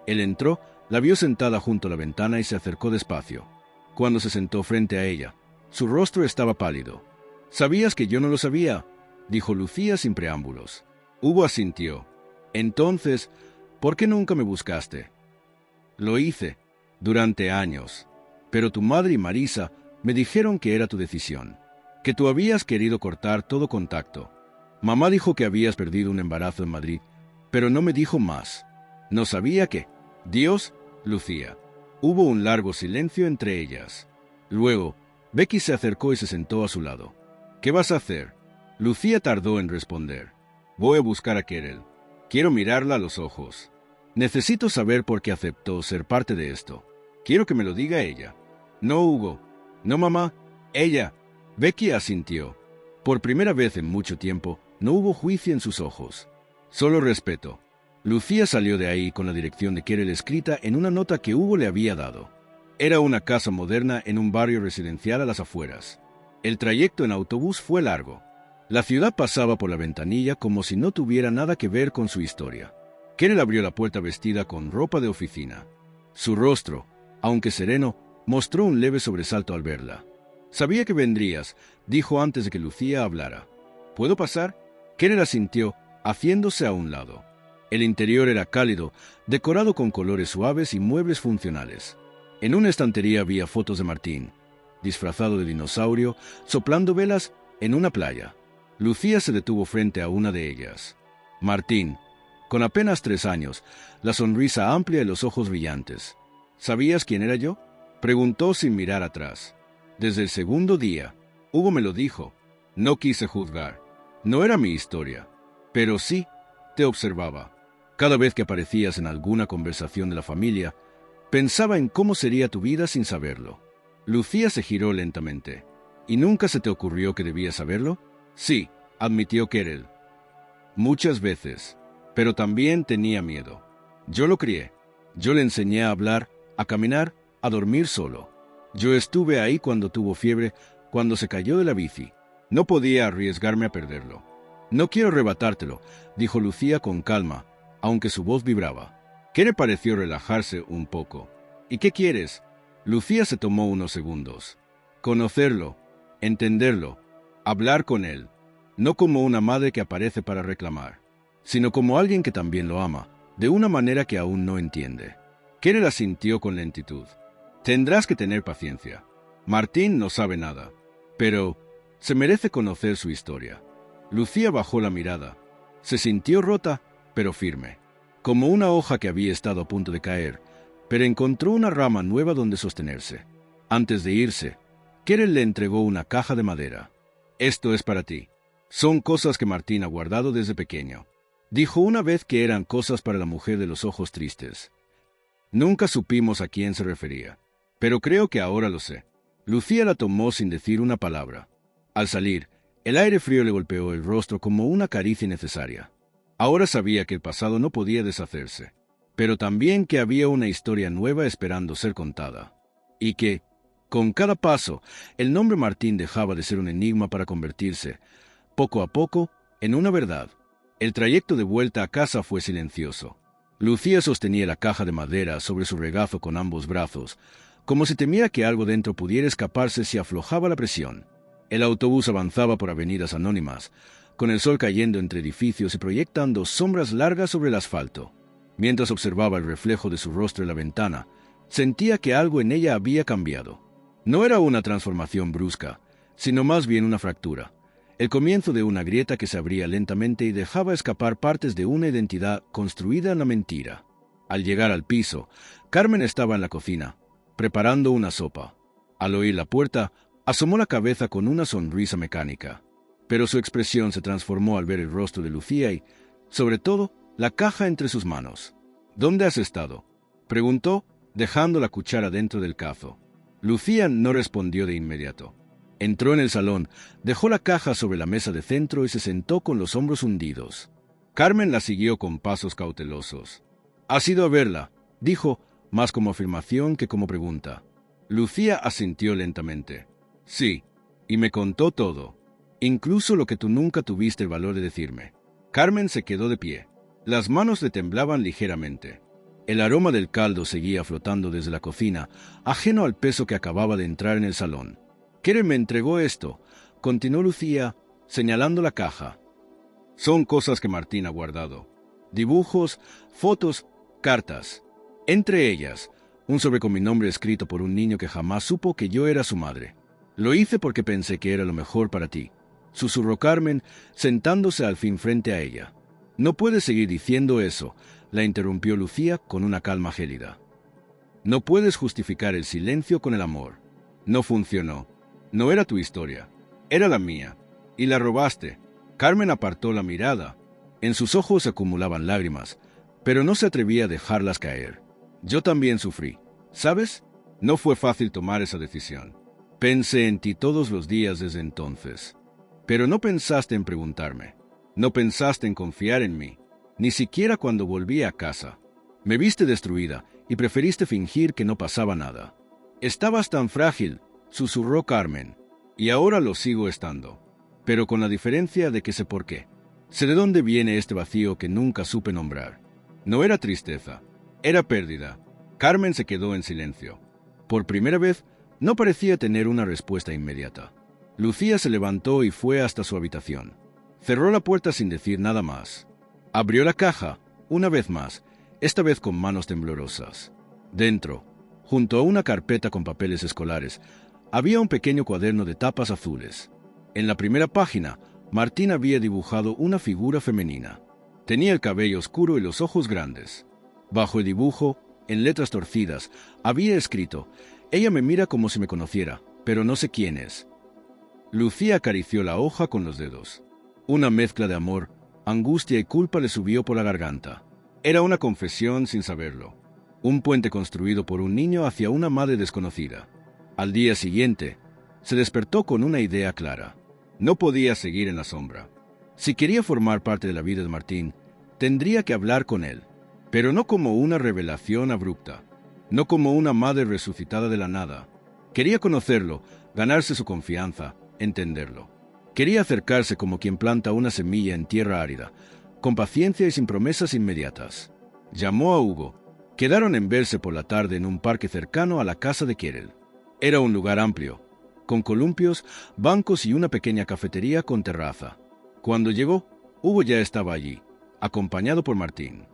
Él entró, la vio sentada junto a la ventana y se acercó despacio. Cuando se sentó frente a ella, su rostro estaba pálido. «¿Sabías que yo no lo sabía?», dijo Lucía sin preámbulos. Hugo asintió. «Entonces, ¿por qué nunca me buscaste?». «Lo hice, durante años. Pero tu madre y Marisa me dijeron que era tu decisión, que tú habías querido cortar todo contacto. Mamá dijo que habías perdido un embarazo en Madrid, pero no me dijo más. No sabía qué». «Dios, Lucía». Hubo un largo silencio entre ellas. Luego, Becky se acercó y se sentó a su lado. «¿Qué vas a hacer?». Lucía tardó en responder. «Voy a buscar a Kerel. Quiero mirarla a los ojos. Necesito saber por qué aceptó ser parte de esto. Quiero que me lo diga ella». «No, Hugo. No, mamá. Ella». Becky asintió. Por primera vez en mucho tiempo, no hubo juicio en sus ojos. Solo respeto. Lucía salió de ahí con la dirección de Kerel escrita en una nota que Hugo le había dado. Era una casa moderna en un barrio residencial a las afueras. El trayecto en autobús fue largo. La ciudad pasaba por la ventanilla como si no tuviera nada que ver con su historia. Kerel abrió la puerta vestida con ropa de oficina. Su rostro, aunque sereno, mostró un leve sobresalto al verla. «Sabía que vendrías», dijo antes de que Lucía hablara. «¿Puedo pasar?». Kerel asintió, haciéndose a un lado. El interior era cálido, decorado con colores suaves y muebles funcionales. En una estantería había fotos de Martín, disfrazado de dinosaurio, soplando velas en una playa. Lucía se detuvo frente a una de ellas. Martín, con apenas 3 años, la sonrisa amplia y los ojos brillantes. «¿Sabías quién era yo?», preguntó sin mirar atrás. «Desde el segundo día. Hugo me lo dijo. No quise juzgar. No era mi historia. Pero sí, te observaba. Cada vez que aparecías en alguna conversación de la familia, pensaba en cómo sería tu vida sin saberlo». Lucía se giró lentamente. «¿Y nunca se te ocurrió que debías saberlo?». «Sí», admitió Kerel. «Muchas veces. Pero también tenía miedo. Yo lo crié. Yo le enseñé a hablar, a caminar, a dormir solo. Yo estuve ahí cuando tuvo fiebre, cuando se cayó de la bici. No podía arriesgarme a perderlo. No quiero arrebatártelo, dijo Lucía con calma, aunque su voz vibraba. ¿Qué le pareció relajarse un poco? ¿Y qué quieres? Lucía se tomó unos segundos. Conocerlo, entenderlo, hablar con él, no como una madre que aparece para reclamar, sino como alguien que también lo ama, de una manera que aún no entiende. Keren asintió con lentitud. Tendrás que tener paciencia. Martín no sabe nada, pero se merece conocer su historia. Lucía bajó la mirada. Se sintió rota, pero firme, como una hoja que había estado a punto de caer, pero encontró una rama nueva donde sostenerse. Antes de irse, Keren le entregó una caja de madera. «Esto es para ti. Son cosas que Martín ha guardado desde pequeño». Dijo una vez que eran cosas para la mujer de los ojos tristes. Nunca supimos a quién se refería, pero creo que ahora lo sé. Lucía la tomó sin decir una palabra. Al salir, el aire frío le golpeó el rostro como una caricia innecesaria. Ahora sabía que el pasado no podía deshacerse, pero también que había una historia nueva esperando ser contada. Y que, con cada paso, el nombre Martín dejaba de ser un enigma para convertirse, poco a poco, en una verdad. El trayecto de vuelta a casa fue silencioso. Lucía sostenía la caja de madera sobre su regazo con ambos brazos, como si temiera que algo dentro pudiera escaparse si aflojaba la presión. El autobús avanzaba por avenidas anónimas, con el sol cayendo entre edificios y proyectando sombras largas sobre el asfalto. Mientras observaba el reflejo de su rostro en la ventana, sentía que algo en ella había cambiado. No era una transformación brusca, sino más bien una fractura. El comienzo de una grieta que se abría lentamente y dejaba escapar partes de una identidad construida en la mentira. Al llegar al piso, Carmen estaba en la cocina, preparando una sopa. Al oír la puerta, asomó la cabeza con una sonrisa mecánica. Pero su expresión se transformó al ver el rostro de Lucía y, sobre todo, la caja entre sus manos. «¿Dónde has estado?», preguntó, dejando la cuchara dentro del cazo. Lucía no respondió de inmediato. Entró en el salón, dejó la caja sobre la mesa de centro y se sentó con los hombros hundidos. Carmen la siguió con pasos cautelosos. «¿Has ido a verla?», dijo, más como afirmación que como pregunta. Lucía asintió lentamente. «Sí, y me contó todo, incluso lo que tú nunca tuviste el valor de decirme». Carmen se quedó de pie. Las manos le temblaban ligeramente. El aroma del caldo seguía flotando desde la cocina, ajeno al peso que acababa de entrar en el salón. «Keren me entregó esto», continuó Lucía, señalando la caja. «Son cosas que Martín ha guardado. Dibujos, fotos, cartas. Entre ellas, un sobre con mi nombre escrito por un niño que jamás supo que yo era su madre. Lo hice porque pensé que era lo mejor para ti», susurró Carmen, sentándose al fin frente a ella. «No puedes seguir diciendo eso», la interrumpió Lucía con una calma gélida. «No puedes justificar el silencio con el amor. No funcionó. No era tu historia, era la mía, y la robaste». Carmen apartó la mirada. En sus ojos se acumulaban lágrimas, pero no se atrevía a dejarlas caer. «Yo también sufrí, ¿sabes? No fue fácil tomar esa decisión. Pensé en ti todos los días desde entonces. Pero no pensaste en preguntarme. No pensaste en confiar en mí, ni siquiera cuando volví a casa. Me viste destruida y preferiste fingir que no pasaba nada. Estabas tan frágil», susurró Carmen, «y ahora lo sigo estando, pero con la diferencia de que sé por qué. Sé de dónde viene este vacío que nunca supe nombrar. No era tristeza, era pérdida». Carmen se quedó en silencio. Por primera vez, no parecía tener una respuesta inmediata. Lucía se levantó y fue hasta su habitación. Cerró la puerta sin decir nada más. Abrió la caja, una vez más, esta vez con manos temblorosas. Dentro, junto a una carpeta con papeles escolares, había un pequeño cuaderno de tapas azules. En la primera página, Martín había dibujado una figura femenina. Tenía el cabello oscuro y los ojos grandes. Bajo el dibujo, en letras torcidas, había escrito: «Ella me mira como si me conociera, pero no sé quién es». Lucía acarició la hoja con los dedos. Una mezcla de amor, angustia y culpa le subió por la garganta. Era una confesión sin saberlo. Un puente construido por un niño hacia una madre desconocida. Al día siguiente, se despertó con una idea clara. No podía seguir en la sombra. Si quería formar parte de la vida de Martín, tendría que hablar con él, pero no como una revelación abrupta, no como una madre resucitada de la nada. Quería conocerlo, ganarse su confianza, entenderlo. Quería acercarse como quien planta una semilla en tierra árida, con paciencia y sin promesas inmediatas. Llamó a Hugo. Quedaron en verse por la tarde en un parque cercano a la casa de Kjerell. Era un lugar amplio, con columpios, bancos y una pequeña cafetería con terraza. Cuando llegó, Hugo ya estaba allí, acompañado por Martín.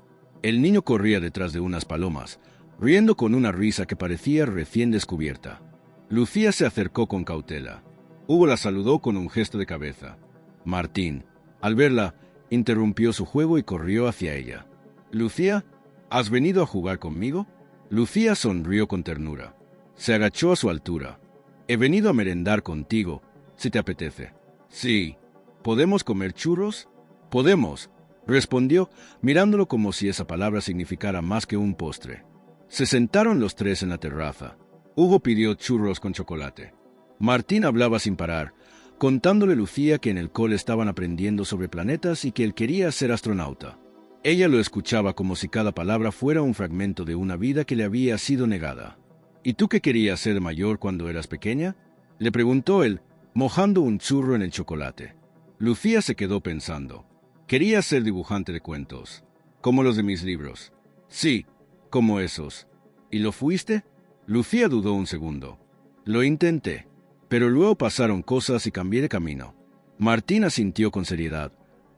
El niño corría detrás de unas palomas, riendo con una risa que parecía recién descubierta. Lucía se acercó con cautela. Hugo la saludó con un gesto de cabeza. Martín, al verla, interrumpió su juego y corrió hacia ella. «Lucía, ¿has venido a jugar conmigo?» Lucía sonrió con ternura. Se agachó a su altura. «He venido a merendar contigo, si te apetece». «Sí. ¿Podemos comer churros?» «Podemos», respondió, mirándolo como si esa palabra significara más que un postre. Se sentaron los tres en la terraza. Hugo pidió churros con chocolate. Martín hablaba sin parar, contándole a Lucía que en el cole estaban aprendiendo sobre planetas y que él quería ser astronauta. Ella lo escuchaba como si cada palabra fuera un fragmento de una vida que le había sido negada. «¿Y tú qué querías ser de mayor cuando eras pequeña?», le preguntó él, mojando un churro en el chocolate. Lucía se quedó pensando. «Quería ser dibujante de cuentos, como los de mis libros». «Sí, como esos». «¿Y lo fuiste?». Lucía dudó un segundo. «Lo intenté, pero luego pasaron cosas y cambié de camino». Martín asintió con seriedad,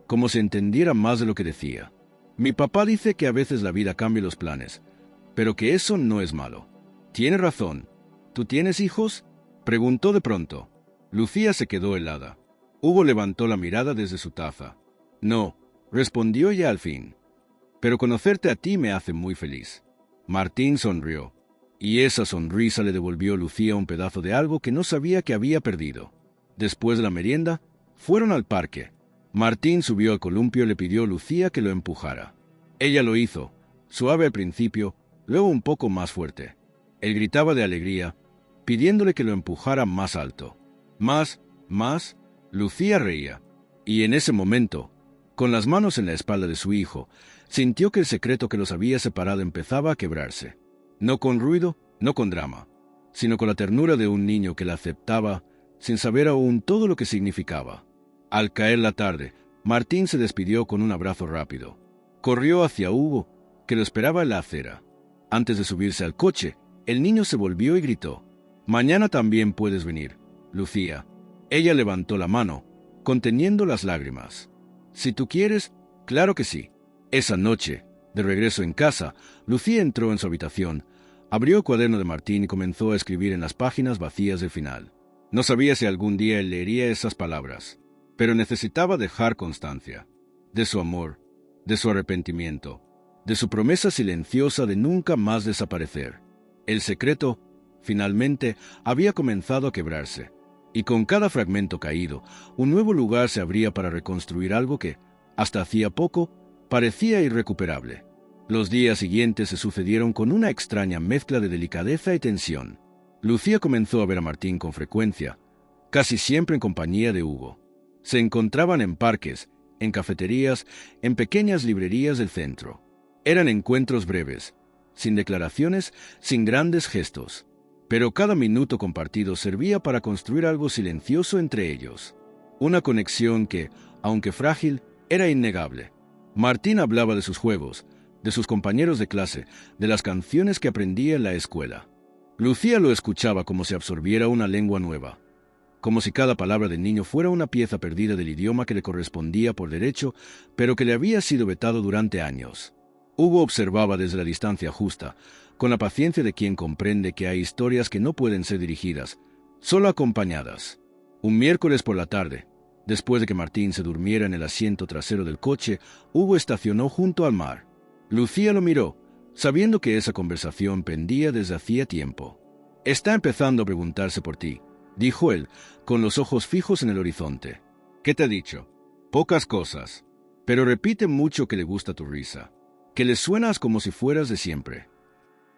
como si entendiera más de lo que decía. «Mi papá dice que a veces la vida cambia los planes, pero que eso no es malo». «Tiene razón. ¿Tú tienes hijos?», preguntó de pronto. Lucía se quedó helada. Hugo levantó la mirada desde su taza. «No», respondió ella al fin. «Pero conocerte a ti me hace muy feliz». Martín sonrió, y esa sonrisa le devolvió a Lucía un pedazo de algo que no sabía que había perdido. Después de la merienda, fueron al parque. Martín subió al columpio y le pidió a Lucía que lo empujara. Ella lo hizo, suave al principio, luego un poco más fuerte. Él gritaba de alegría, pidiéndole que lo empujara más alto. «Más, más». Lucía reía, y en ese momento, con las manos en la espalda de su hijo, sintió que el secreto que los había separado empezaba a quebrarse. No con ruido, no con drama, sino con la ternura de un niño que la aceptaba sin saber aún todo lo que significaba. Al caer la tarde, Martín se despidió con un abrazo rápido. Corrió hacia Hugo, que lo esperaba en la acera. Antes de subirse al coche, el niño se volvió y gritó: «Mañana también puedes venir, Lucía». Ella levantó la mano, conteniendo las lágrimas. «Si tú quieres, claro que sí». Esa noche, de regreso en casa, Lucía entró en su habitación, abrió el cuaderno de Martín y comenzó a escribir en las páginas vacías del final. No sabía si algún día él leería esas palabras, pero necesitaba dejar constancia. De su amor, de su arrepentimiento, de su promesa silenciosa de nunca más desaparecer. El secreto, finalmente, había comenzado a quebrarse, y con cada fragmento caído, un nuevo lugar se abría para reconstruir algo que, hasta hacía poco, parecía irrecuperable. Los días siguientes se sucedieron con una extraña mezcla de delicadeza y tensión. Lucía comenzó a ver a Martín con frecuencia, casi siempre en compañía de Hugo. Se encontraban en parques, en cafeterías, en pequeñas librerías del centro. Eran encuentros breves, sin declaraciones, sin grandes gestos. Pero cada minuto compartido servía para construir algo silencioso entre ellos. Una conexión que, aunque frágil, era innegable. Martín hablaba de sus juegos, de sus compañeros de clase, de las canciones que aprendía en la escuela. Lucía lo escuchaba como si absorbiera una lengua nueva, como si cada palabra del niño fuera una pieza perdida del idioma que le correspondía por derecho, pero que le había sido vetado durante años. Hugo observaba desde la distancia justa, con la paciencia de quien comprende que hay historias que no pueden ser dirigidas, solo acompañadas. Un miércoles por la tarde, después de que Martín se durmiera en el asiento trasero del coche, Hugo estacionó junto al mar. Lucía lo miró, sabiendo que esa conversación pendía desde hacía tiempo. «Está empezando a preguntarse por ti», dijo él, con los ojos fijos en el horizonte. «¿Qué te ha dicho?» «Pocas cosas, pero repite mucho que le gusta tu risa, que le suenas como si fueras de siempre».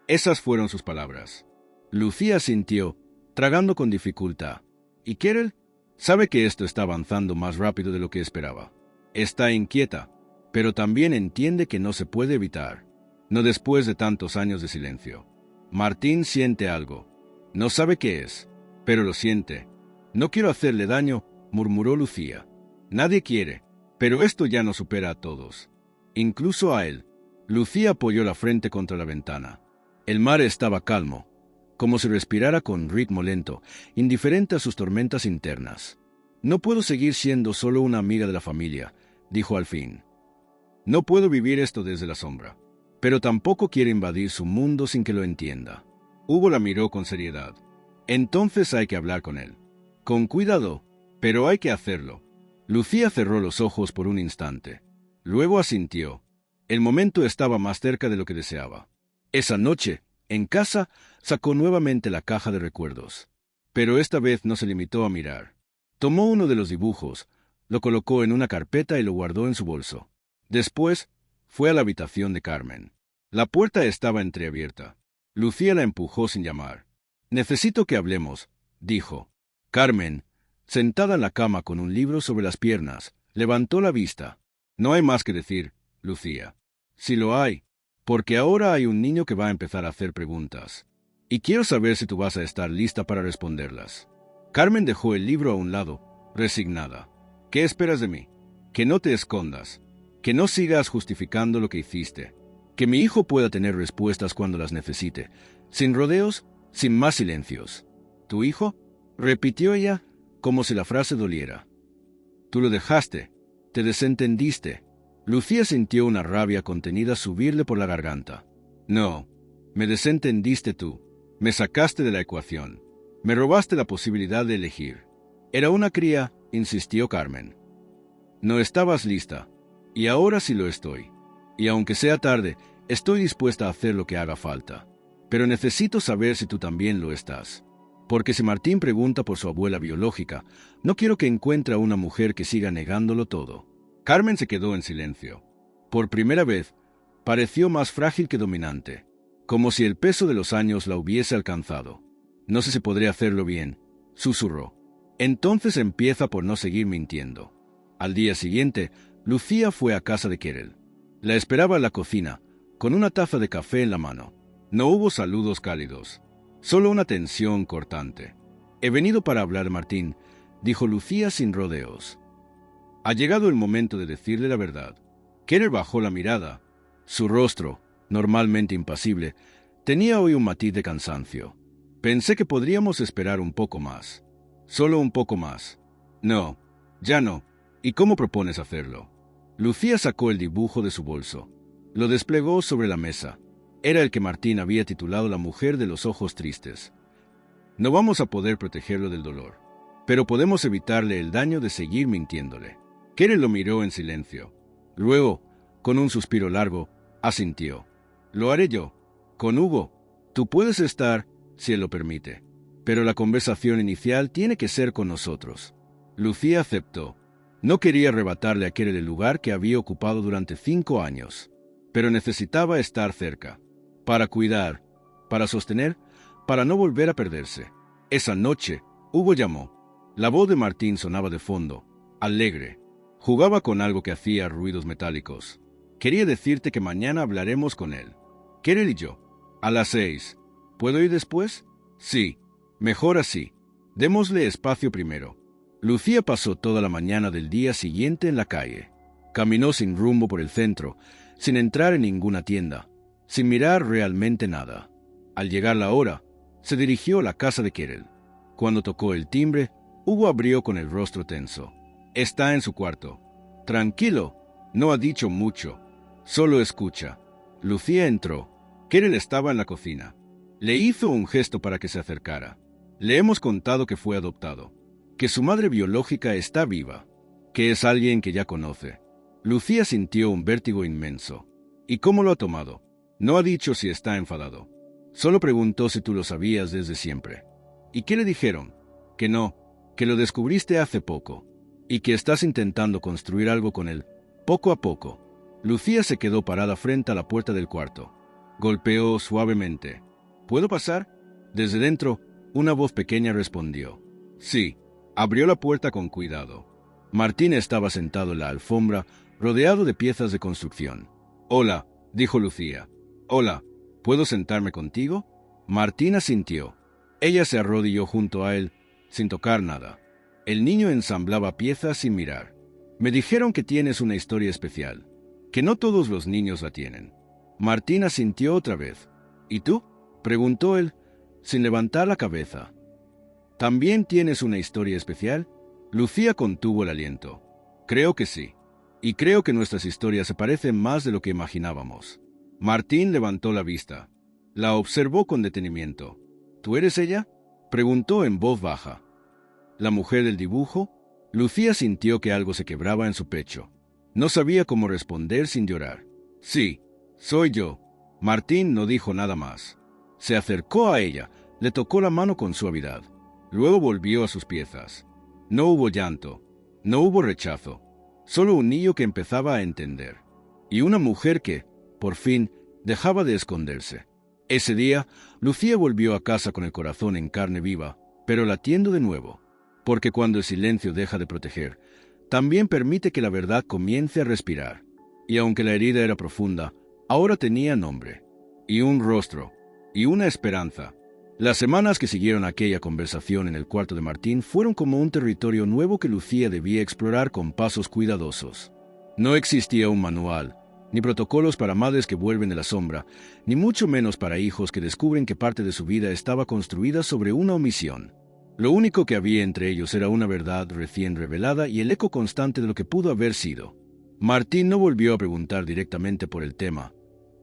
Esas fueron sus palabras. Lucía sintió, tragando con dificultad. ¿Y Kjerell? Sabe que esto está avanzando más rápido de lo que esperaba. Está inquieta, pero también entiende que no se puede evitar. No después de tantos años de silencio. Martín siente algo. No sabe qué es. Pero lo siente. No quiero hacerle daño, murmuró Lucía. Nadie quiere, pero esto ya nos supera a todos. Incluso a él. Lucía apoyó la frente contra la ventana. El mar estaba calmo, como si respirara con ritmo lento, indiferente a sus tormentas internas. No puedo seguir siendo solo una amiga de la familia, dijo al fin. No puedo vivir esto desde la sombra. Pero tampoco quiere invadir su mundo sin que lo entienda. Hugo la miró con seriedad. Entonces hay que hablar con él. Con cuidado, pero hay que hacerlo. Lucía cerró los ojos por un instante. Luego asintió. El momento estaba más cerca de lo que deseaba. Esa noche, en casa, sacó nuevamente la caja de recuerdos. Pero esta vez no se limitó a mirar. Tomó uno de los dibujos, lo colocó en una carpeta y lo guardó en su bolso. Después, fue a la habitación de Carmen. La puerta estaba entreabierta. Lucía la empujó sin llamar. «Necesito que hablemos», dijo. Carmen, sentada en la cama con un libro sobre las piernas, levantó la vista. «No hay más que decir, Lucía». «Sí lo hay, porque ahora hay un niño que va a empezar a hacer preguntas. Y quiero saber si tú vas a estar lista para responderlas». Carmen dejó el libro a un lado, resignada. «¿Qué esperas de mí? Que no te escondas. Que no sigas justificando lo que hiciste. Que mi hijo pueda tener respuestas cuando las necesite. Sin rodeos, sin más silencios». «¿Tu hijo?», repitió ella, como si la frase doliera. «Tú lo dejaste. Te desentendiste». Lucía sintió una rabia contenida subirle por la garganta. «No, me desentendiste tú. Me sacaste de la ecuación. Me robaste la posibilidad de elegir». «Era una cría», insistió Carmen. «No estabas lista. Y ahora sí lo estoy. Y aunque sea tarde, estoy dispuesta a hacer lo que haga falta. Pero necesito saber si tú también lo estás. Porque si Martín pregunta por su abuela biológica, no quiero que encuentre a una mujer que siga negándolo todo». Carmen se quedó en silencio. Por primera vez, pareció más frágil que dominante, como si el peso de los años la hubiese alcanzado. «No sé si podré hacerlo bien», susurró. «Entonces empieza por no seguir mintiendo». Al día siguiente, Lucía fue a casa de Querel. La esperaba en la cocina, con una taza de café en la mano. No hubo saludos cálidos, solo una tensión cortante. «He venido para hablar de Martín», dijo Lucía sin rodeos. Ha llegado el momento de decirle la verdad. Querel bajó la mirada. Su rostro, normalmente impasible, tenía hoy un matiz de cansancio. «Pensé que podríamos esperar un poco más. Solo un poco más». «No, ya no. ¿Y cómo propones hacerlo?» Lucía sacó el dibujo de su bolso. Lo desplegó sobre la mesa. Era el que Martín había titulado La mujer de los ojos tristes. «No vamos a poder protegerlo del dolor, pero podemos evitarle el daño de seguir mintiéndole». Querel lo miró en silencio. Luego, con un suspiro largo, asintió. «Lo haré yo. Con Hugo. Tú puedes estar, si él lo permite. Pero la conversación inicial tiene que ser con nosotros». Lucía aceptó. No quería arrebatarle a Querel el lugar que había ocupado durante 5 años, pero necesitaba estar cerca, para cuidar, para sostener, para no volver a perderse. Esa noche, Hugo llamó. La voz de Martín sonaba de fondo, alegre. Jugaba con algo que hacía ruidos metálicos. «Quería decirte que mañana hablaremos con él. Querel y yo. A las 6. ¿Puedo ir después?» «Sí. Mejor así. Démosle espacio primero». Lucía pasó toda la mañana del día siguiente en la calle. Caminó sin rumbo por el centro, sin entrar en ninguna tienda, sin mirar realmente nada. Al llegar la hora, se dirigió a la casa de Querel. Cuando tocó el timbre, Hugo abrió con el rostro tenso. «Está en su cuarto». «Tranquilo, no ha dicho mucho. Solo escucha». Lucía entró. Querel estaba en la cocina. Le hizo un gesto para que se acercara. «Le hemos contado que fue adoptado, que su madre biológica está viva, que es alguien que ya conoce». Lucía sintió un vértigo inmenso. «¿Y cómo lo ha tomado?» «No ha dicho si está enfadado. Solo preguntó si tú lo sabías desde siempre». «¿Y qué le dijeron?» «Que no, que lo descubriste hace poco. Y que estás intentando construir algo con él, poco a poco». Lucía se quedó parada frente a la puerta del cuarto. Golpeó suavemente. «¿Puedo pasar?» Desde dentro, una voz pequeña respondió. «Sí». Abrió la puerta con cuidado. Martín estaba sentado en la alfombra, rodeado de piezas de construcción. «Hola», dijo Lucía. «Hola, ¿puedo sentarme contigo?» Martín asintió. Ella se arrodilló junto a él, sin tocar nada. El niño ensamblaba piezas sin mirar. Me dijeron que tienes una historia especial, que no todos los niños la tienen. Martín asintió otra vez. ¿Y tú?, preguntó él, sin levantar la cabeza. ¿También tienes una historia especial? Lucía contuvo el aliento. Creo que sí. Y creo que nuestras historias se parecen más de lo que imaginábamos. Martín levantó la vista. La observó con detenimiento. ¿Tú eres ella?, preguntó en voz baja. ¿La mujer del dibujo? Lucía sintió que algo se quebraba en su pecho. No sabía cómo responder sin llorar. Sí, soy yo. Martín no dijo nada más. Se acercó a ella, le tocó la mano con suavidad. Luego volvió a sus piezas. No hubo llanto, no hubo rechazo, solo un niño que empezaba a entender. Y una mujer que, por fin, dejaba de esconderse. Ese día, Lucía volvió a casa con el corazón en carne viva, pero latiendo de nuevo. Porque cuando el silencio deja de proteger, también permite que la verdad comience a respirar. Y aunque la herida era profunda, ahora tenía nombre, y un rostro, y una esperanza. Las semanas que siguieron aquella conversación en el cuarto de Martín fueron como un territorio nuevo que Lucía debía explorar con pasos cuidadosos. No existía un manual, ni protocolos para madres que vuelven de la sombra, ni mucho menos para hijos que descubren que parte de su vida estaba construida sobre una omisión. Lo único que había entre ellos era una verdad recién revelada y el eco constante de lo que pudo haber sido. Martín no volvió a preguntar directamente por el tema,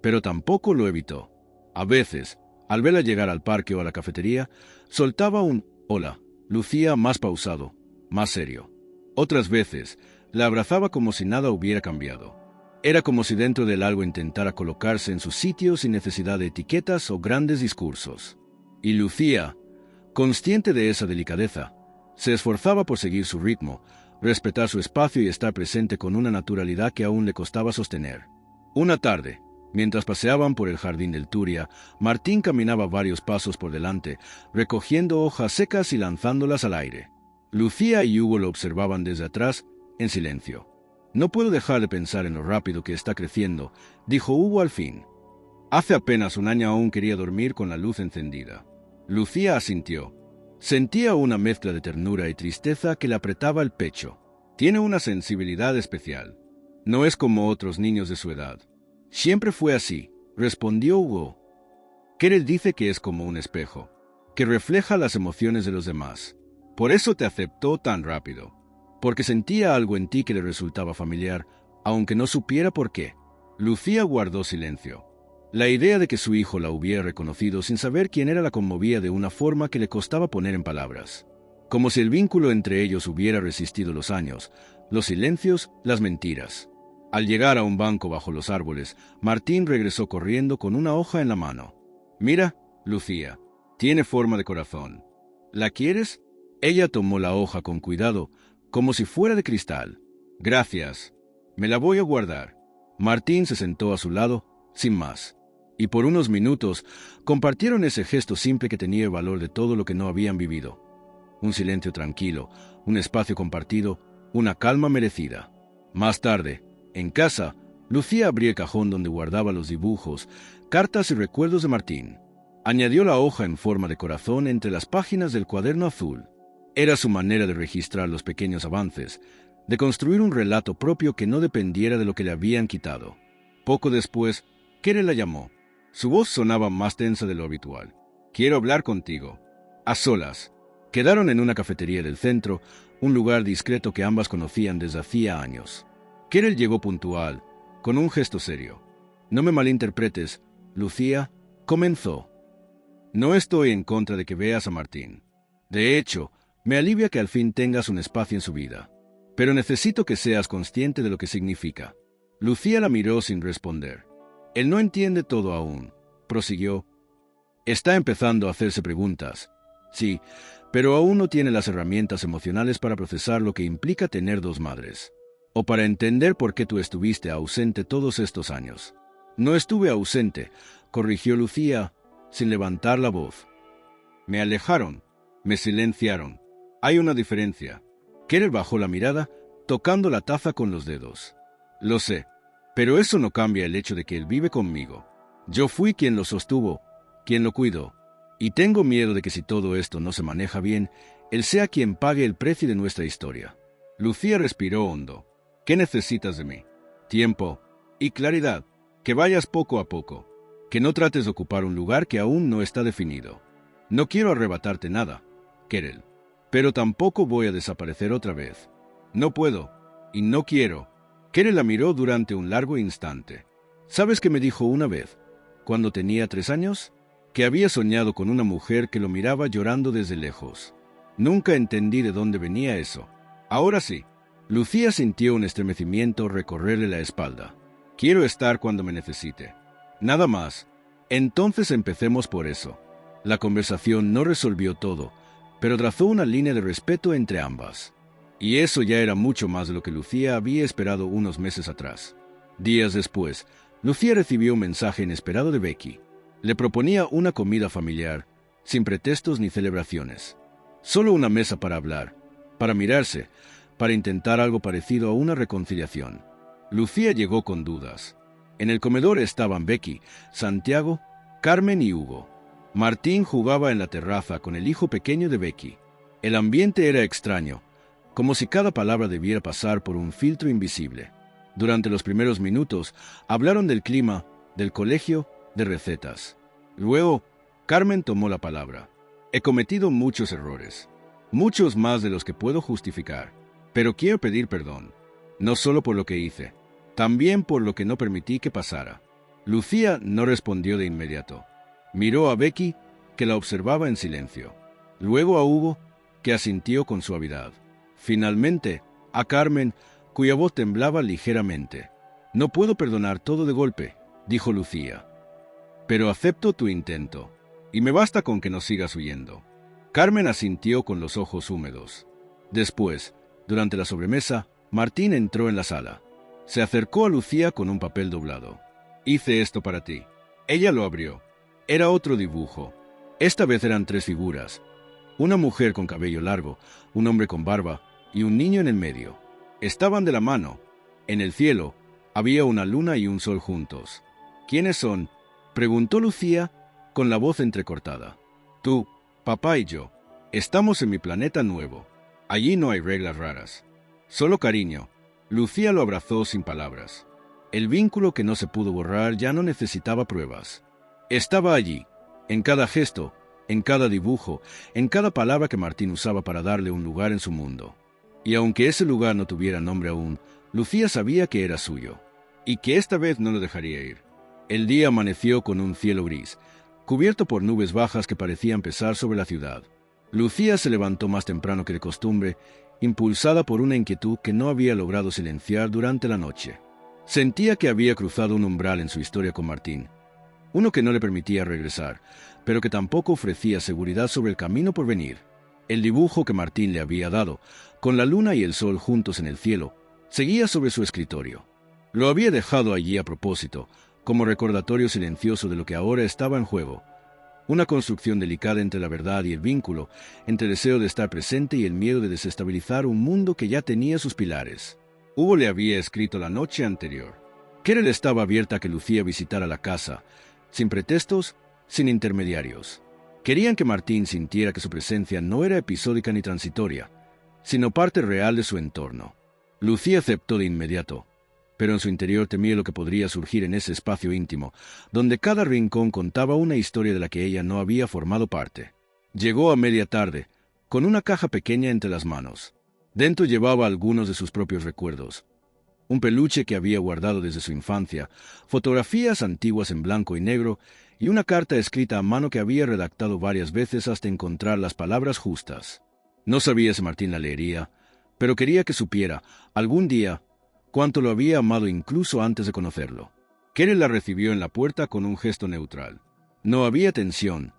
pero tampoco lo evitó. A veces, al verla llegar al parque o a la cafetería, soltaba un «hola», Lucía más pausado, más serio. Otras veces, la abrazaba como si nada hubiera cambiado. Era como si dentro del algo intentara colocarse en su sitio sin necesidad de etiquetas o grandes discursos. Y Lucía, consciente de esa delicadeza, se esforzaba por seguir su ritmo, respetar su espacio y estar presente con una naturalidad que aún le costaba sostener. Una tarde, mientras paseaban por el jardín del Turia, Martín caminaba varios pasos por delante, recogiendo hojas secas y lanzándolas al aire. Lucía y Hugo lo observaban desde atrás, en silencio. «No puedo dejar de pensar en lo rápido que está creciendo», dijo Hugo al fin. «Hace apenas un año aún quería dormir con la luz encendida». Lucía asintió. Sentía una mezcla de ternura y tristeza que le apretaba el pecho. «Tiene una sensibilidad especial. No es como otros niños de su edad». «Siempre fue así», respondió Hugo. «Kerel dice que es como un espejo, que refleja las emociones de los demás. Por eso te aceptó tan rápido, porque sentía algo en ti que le resultaba familiar, aunque no supiera por qué». Lucía guardó silencio. La idea de que su hijo la hubiera reconocido sin saber quién era la conmovía de una forma que le costaba poner en palabras. Como si el vínculo entre ellos hubiera resistido los años, los silencios, las mentiras. Al llegar a un banco bajo los árboles, Martín regresó corriendo con una hoja en la mano. «Mira, Lucía, tiene forma de corazón. ¿La quieres?» Ella tomó la hoja con cuidado, como si fuera de cristal. «Gracias. Me la voy a guardar». Martín se sentó a su lado, sin más. Y por unos minutos compartieron ese gesto simple que tenía el valor de todo lo que no habían vivido. Un silencio tranquilo, un espacio compartido, una calma merecida. Más tarde, en casa, Lucía abrió el cajón donde guardaba los dibujos, cartas y recuerdos de Martín. Añadió la hoja en forma de corazón entre las páginas del cuaderno azul. Era su manera de registrar los pequeños avances, de construir un relato propio que no dependiera de lo que le habían quitado. Poco después, Kerel la llamó. Su voz sonaba más tensa de lo habitual. «Quiero hablar contigo». A solas. Quedaron en una cafetería del centro, un lugar discreto que ambas conocían desde hacía años. Kerel llegó puntual, con un gesto serio. «No me malinterpretes, Lucía», comenzó. «No estoy en contra de que veas a Martín. De hecho, me alivia que al fin tengas un espacio en su vida. Pero necesito que seas consciente de lo que significa». Lucía la miró sin responder. «Él no entiende todo aún», prosiguió. «Está empezando a hacerse preguntas. Sí, pero aún no tiene las herramientas emocionales para procesar lo que implica tener dos madres. O para entender por qué tú estuviste ausente todos estos años». «No estuve ausente», corrigió Lucía, sin levantar la voz. «Me alejaron, me silenciaron. Hay una diferencia». Kerel bajó la mirada, tocando la taza con los dedos. «Lo sé. Pero eso no cambia el hecho de que él vive conmigo. Yo fui quien lo sostuvo, quien lo cuidó. Y tengo miedo de que si todo esto no se maneja bien, Él sea quien pague el precio de nuestra historia. Lucía respiró hondo. ¿Qué necesitas de mí? Tiempo y claridad. Que vayas poco a poco. Que no trates de ocupar un lugar que aún no está definido. No quiero arrebatarte nada, Querel. Pero tampoco voy a desaparecer otra vez. No puedo. Y no quiero. Querel la miró durante un largo instante. ¿Sabes qué me dijo una vez, cuando tenía 3 años? Que había soñado con una mujer que lo miraba llorando desde lejos. Nunca entendí de dónde venía eso. Ahora sí. Lucía sintió un estremecimiento recorrerle la espalda. Quiero estar cuando me necesite. Nada más. Entonces empecemos por eso. La conversación no resolvió todo, pero trazó una línea de respeto entre ambas. Y eso ya era mucho más de lo que Lucía había esperado unos meses atrás. Días después, Lucía recibió un mensaje inesperado de Becky. Le proponía una comida familiar, sin pretextos ni celebraciones. Solo una mesa para hablar, para mirarse, para intentar algo parecido a una reconciliación. Lucía llegó con dudas. En el comedor estaban Becky, Santiago, Carmen y Hugo. Martín jugaba en la terraza con el hijo pequeño de Becky. El ambiente era extraño, como si cada palabra debiera pasar por un filtro invisible. Durante los primeros minutos, hablaron del clima, del colegio, de recetas. Luego, Carmen tomó la palabra. He cometido muchos errores, muchos más de los que puedo justificar, pero quiero pedir perdón, no solo por lo que hice, también por lo que no permití que pasara. Lucía no respondió de inmediato. Miró a Becky, que la observaba en silencio. Luego a Hugo, que asintió con suavidad. Finalmente, a Carmen, cuya voz temblaba ligeramente. No puedo perdonar todo de golpe, dijo Lucía. Pero acepto tu intento, y me basta con que no sigas huyendo. Carmen asintió con los ojos húmedos. Después, durante la sobremesa, Martín entró en la sala. Se acercó a Lucía con un papel doblado. Hice esto para ti. Ella lo abrió. Era otro dibujo. Esta vez eran 3 figuras. Una mujer con cabello largo, un hombre con barba y un niño en el medio. Estaban de la mano. En el cielo había una luna y un sol juntos. ¿Quiénes son?, preguntó Lucía con la voz entrecortada. Tú, papá y yo. Estamos en mi planeta nuevo. Allí no hay reglas raras. Solo cariño. Lucía lo abrazó sin palabras. El vínculo que no se pudo borrar ya no necesitaba pruebas. Estaba allí, en cada gesto, en cada dibujo, en cada palabra que Martín usaba para darle un lugar en su mundo. Y aunque ese lugar no tuviera nombre aún, Lucía sabía que era suyo, y que esta vez no lo dejaría ir. El día amaneció con un cielo gris, cubierto por nubes bajas que parecían pesar sobre la ciudad. Lucía se levantó más temprano que de costumbre, impulsada por una inquietud que no había logrado silenciar durante la noche. Sentía que había cruzado un umbral en su historia con Martín, uno que no le permitía regresar, pero que tampoco ofrecía seguridad sobre el camino por venir. El dibujo que Martín le había dado, con la luna y el sol juntos en el cielo, seguía sobre su escritorio. Lo había dejado allí a propósito, como recordatorio silencioso de lo que ahora estaba en juego. Una construcción delicada entre la verdad y el vínculo, entre el deseo de estar presente y el miedo de desestabilizar un mundo que ya tenía sus pilares. Hugo le había escrito la noche anterior. Querel estaba abierta a que Lucía visitara la casa, sin pretextos, sin intermediarios. Querían que Martín sintiera que su presencia no era episódica ni transitoria, sino parte real de su entorno. Lucía aceptó de inmediato, pero en su interior temía lo que podría surgir en ese espacio íntimo, donde cada rincón contaba una historia de la que ella no había formado parte. Llegó a media tarde, con una caja pequeña entre las manos. Dentro llevaba algunos de sus propios recuerdos. Un peluche que había guardado desde su infancia, fotografías antiguas en blanco y negro, y una carta escrita a mano que había redactado varias veces hasta encontrar las palabras justas. No sabía si Martín la leería, pero quería que supiera, algún día, cuánto lo había amado incluso antes de conocerlo. Querel la recibió en la puerta con un gesto neutral. No había tensión,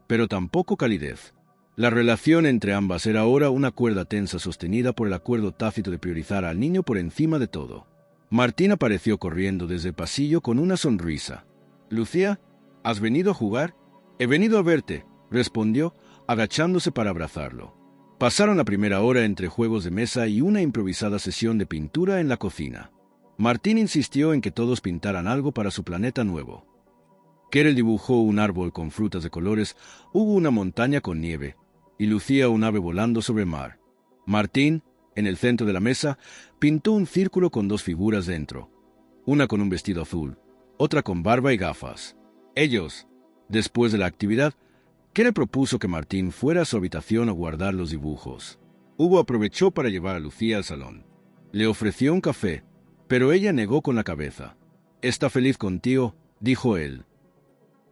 pero tampoco calidez. La relación entre ambas era ahora una cuerda tensa sostenida por el acuerdo tácito de priorizar al niño por encima de todo. Martín apareció corriendo desde el pasillo con una sonrisa. «Lucía, ¿has venido a jugar?» «He venido a verte», respondió, agachándose para abrazarlo. Pasaron la primera hora entre juegos de mesa y una improvisada sesión de pintura en la cocina. Martín insistió en que todos pintaran algo para su planeta nuevo. Querel dibujó un árbol con frutas de colores, hubo una montaña con nieve, y lucía un ave volando sobre el mar. Martín, en el centro de la mesa, pintó un círculo con dos figuras dentro, una con un vestido azul, otra con barba y gafas. Ellos, después de la actividad, ¿qué le propuso que Martín fuera a su habitación a guardar los dibujos? Hugo aprovechó para llevar a Lucía al salón. Le ofreció un café, pero ella negó con la cabeza. «¿Está feliz contigo?», dijo él.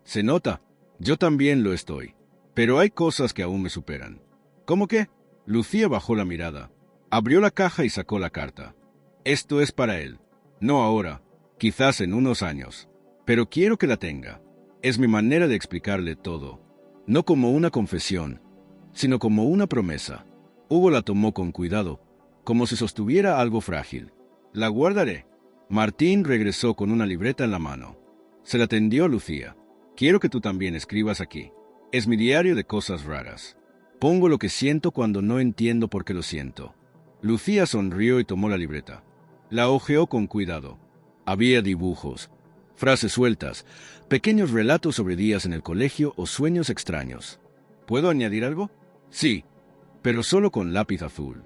«Se nota. Yo también lo estoy. Pero hay cosas que aún me superan». «¿Cómo qué?». Lucía bajó la mirada. Abrió la caja y sacó la carta. «Esto es para él. No ahora, quizás en unos años. Pero quiero que la tenga. Es mi manera de explicarle todo. No como una confesión, sino como una promesa». Hugo la tomó con cuidado, como si sostuviera algo frágil. «La guardaré». Martín regresó con una libreta en la mano. Se la tendió a Lucía. «Quiero que tú también escribas aquí. Es mi diario de cosas raras. Pongo lo que siento cuando no entiendo por qué lo siento». Lucía sonrió y tomó la libreta. La hojeó con cuidado. Había dibujos, frases sueltas, pequeños relatos sobre días en el colegio o sueños extraños. «¿Puedo añadir algo?». «Sí, pero solo con lápiz azul».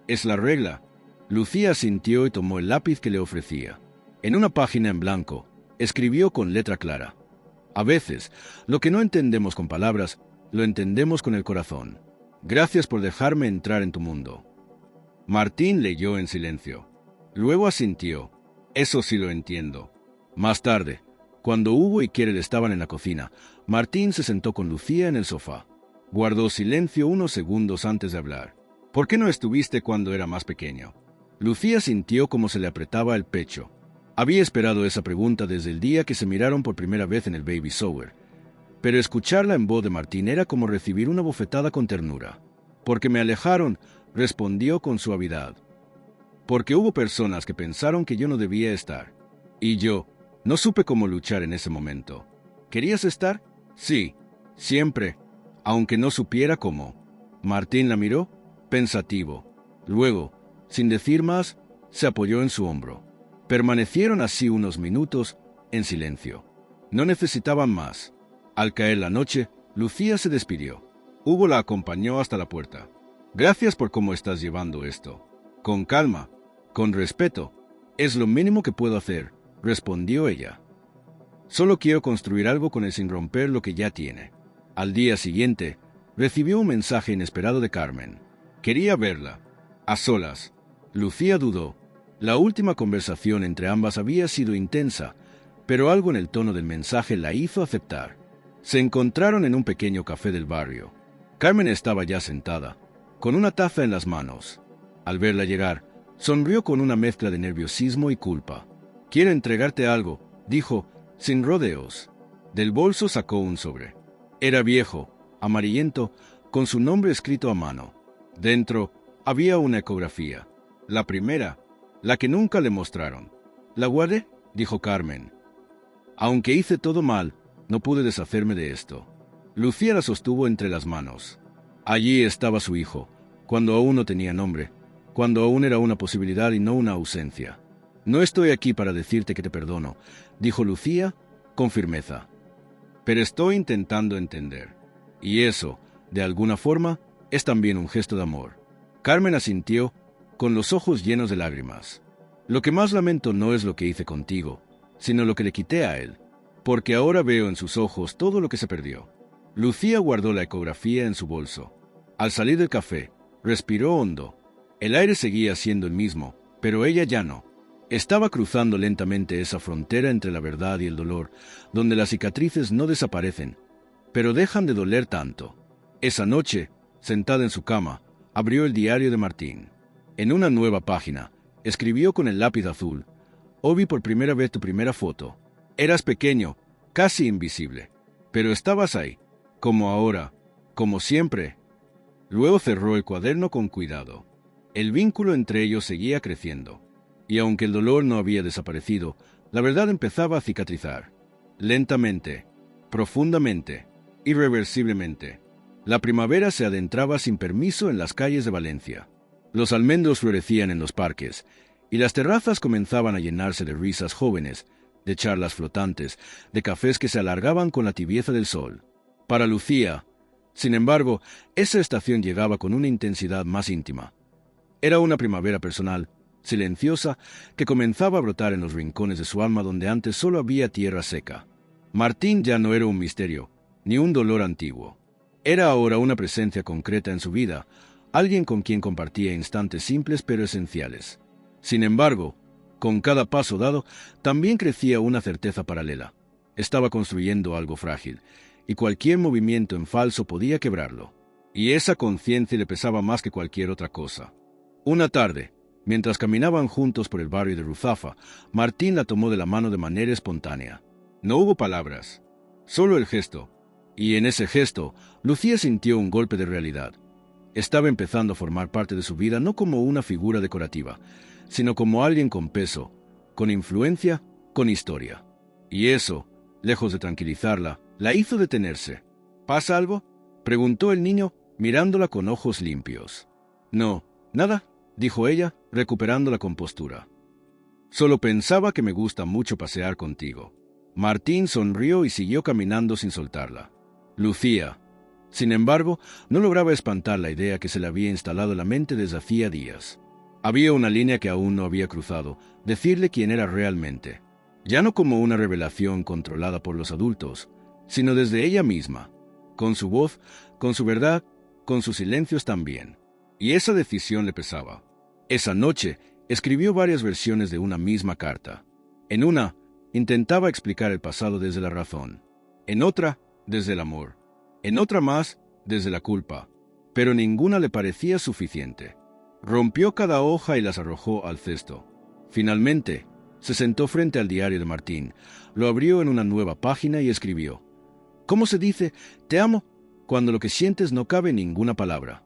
«Es la regla». Lucía asintió y tomó el lápiz que le ofrecía. En una página en blanco, escribió con letra clara: «A veces, lo que no entendemos con palabras, lo entendemos con el corazón. Gracias por dejarme entrar en tu mundo». Martín leyó en silencio. Luego asintió. «Eso sí lo entiendo». Más tarde, cuando Hugo y Kirill estaban en la cocina, Martín se sentó con Lucía en el sofá. Guardó silencio unos segundos antes de hablar. «¿Por qué no estuviste cuando era más pequeño?». Lucía sintió como se le apretaba el pecho. Había esperado esa pregunta desde el día que se miraron por primera vez en el baby shower. Pero escucharla en voz de Martín era como recibir una bofetada con ternura. «Porque me alejaron», respondió con suavidad. «Porque hubo personas que pensaron que yo no debía estar. Y yo no supe cómo luchar en ese momento». «¿Querías estar?». «Sí, siempre, aunque no supiera cómo». Martín la miró, pensativo. Luego, sin decir más, se apoyó en su hombro. Permanecieron así unos minutos, en silencio. No necesitaban más. Al caer la noche, Lucía se despidió. Hugo la acompañó hasta la puerta. «Gracias por cómo estás llevando esto. Con calma, con respeto. Es lo mínimo que puedo hacer», respondió ella. «Solo quiero construir algo con él sin romper lo que ya tiene». Al día siguiente, recibió un mensaje inesperado de Carmen. Quería verla. A solas. Lucía dudó. La última conversación entre ambas había sido intensa, pero algo en el tono del mensaje la hizo aceptar. Se encontraron en un pequeño café del barrio. Carmen estaba ya sentada, con una taza en las manos. Al verla llegar, sonrió con una mezcla de nerviosismo y culpa. «Quiero entregarte algo», dijo, sin rodeos. Del bolso sacó un sobre. Era viejo, amarillento, con su nombre escrito a mano. Dentro había una ecografía. La primera, la que nunca le mostraron. «¿La guardé?», dijo Carmen. «Aunque hice todo mal, no pude deshacerme de esto». Lucía la sostuvo entre las manos. Allí estaba su hijo, cuando aún no tenía nombre, cuando aún era una posibilidad y no una ausencia. «No estoy aquí para decirte que te perdono», dijo Lucía con firmeza. «Pero estoy intentando entender. Y eso, de alguna forma, es también un gesto de amor». Carmen asintió, con los ojos llenos de lágrimas. «Lo que más lamento no es lo que hice contigo, sino lo que le quité a él, porque ahora veo en sus ojos todo lo que se perdió». Lucía guardó la ecografía en su bolso. Al salir del café, respiró hondo. El aire seguía siendo el mismo, pero ella ya no. Estaba cruzando lentamente esa frontera entre la verdad y el dolor, donde las cicatrices no desaparecen, pero dejan de doler tanto. Esa noche, sentada en su cama, abrió el diario de Martín. En una nueva página, escribió con el lápiz azul: «Hoy vi por primera vez tu primera foto. Eras pequeño, casi invisible, pero estabas ahí, como ahora, como siempre». Luego cerró el cuaderno con cuidado. El vínculo entre ellos seguía creciendo, y aunque el dolor no había desaparecido, la verdad empezaba a cicatrizar. Lentamente, profundamente, irreversiblemente. La primavera se adentraba sin permiso en las calles de Valencia. Los almendros florecían en los parques, y las terrazas comenzaban a llenarse de risas jóvenes, de charlas flotantes, de cafés que se alargaban con la tibieza del sol. Para Lucía, Sin embargo, esa estación llegaba con una intensidad más íntima. Era una primavera personal, silenciosa, que comenzaba a brotar en los rincones de su alma donde antes solo había tierra seca. Martín ya no era un misterio, ni un dolor antiguo. Era ahora una presencia concreta en su vida, alguien con quien compartía instantes simples pero esenciales. Sin embargo, con cada paso dado, también crecía una certeza paralela. Estaba construyendo algo frágil, y cualquier movimiento en falso podía quebrarlo. Y esa conciencia le pesaba más que cualquier otra cosa. Una tarde, mientras caminaban juntos por el barrio de Ruzafa, Martín la tomó de la mano de manera espontánea. No hubo palabras, solo el gesto. Y en ese gesto, Lucía sintió un golpe de realidad. Estaba empezando a formar parte de su vida no como una figura decorativa, sino como alguien con peso, con influencia, con historia. Y eso, lejos de tranquilizarla, la hizo detenerse. ¿Pasa algo?, preguntó el niño, mirándola con ojos limpios. No, nada, dijo ella, recuperando la compostura. Solo pensaba que me gusta mucho pasear contigo. Martín sonrió y siguió caminando sin soltarla. Lucía, sin embargo, no lograba espantar la idea que se le había instalado en la mente desde hacía días. Había una línea que aún no había cruzado, decirle quién era realmente. Ya no como una revelación controlada por los adultos, sino desde ella misma, con su voz, con su verdad, con sus silencios también. Y esa decisión le pesaba. Esa noche, escribió varias versiones de una misma carta. En una, intentaba explicar el pasado desde la razón. En otra, desde el amor. En otra más, desde la culpa. Pero ninguna le parecía suficiente. Rompió cada hoja y las arrojó al cesto. Finalmente, se sentó frente al diario de Martín, lo abrió en una nueva página y escribió: ¿Cómo se dice «te amo» cuando lo que sientes no cabe en ninguna palabra?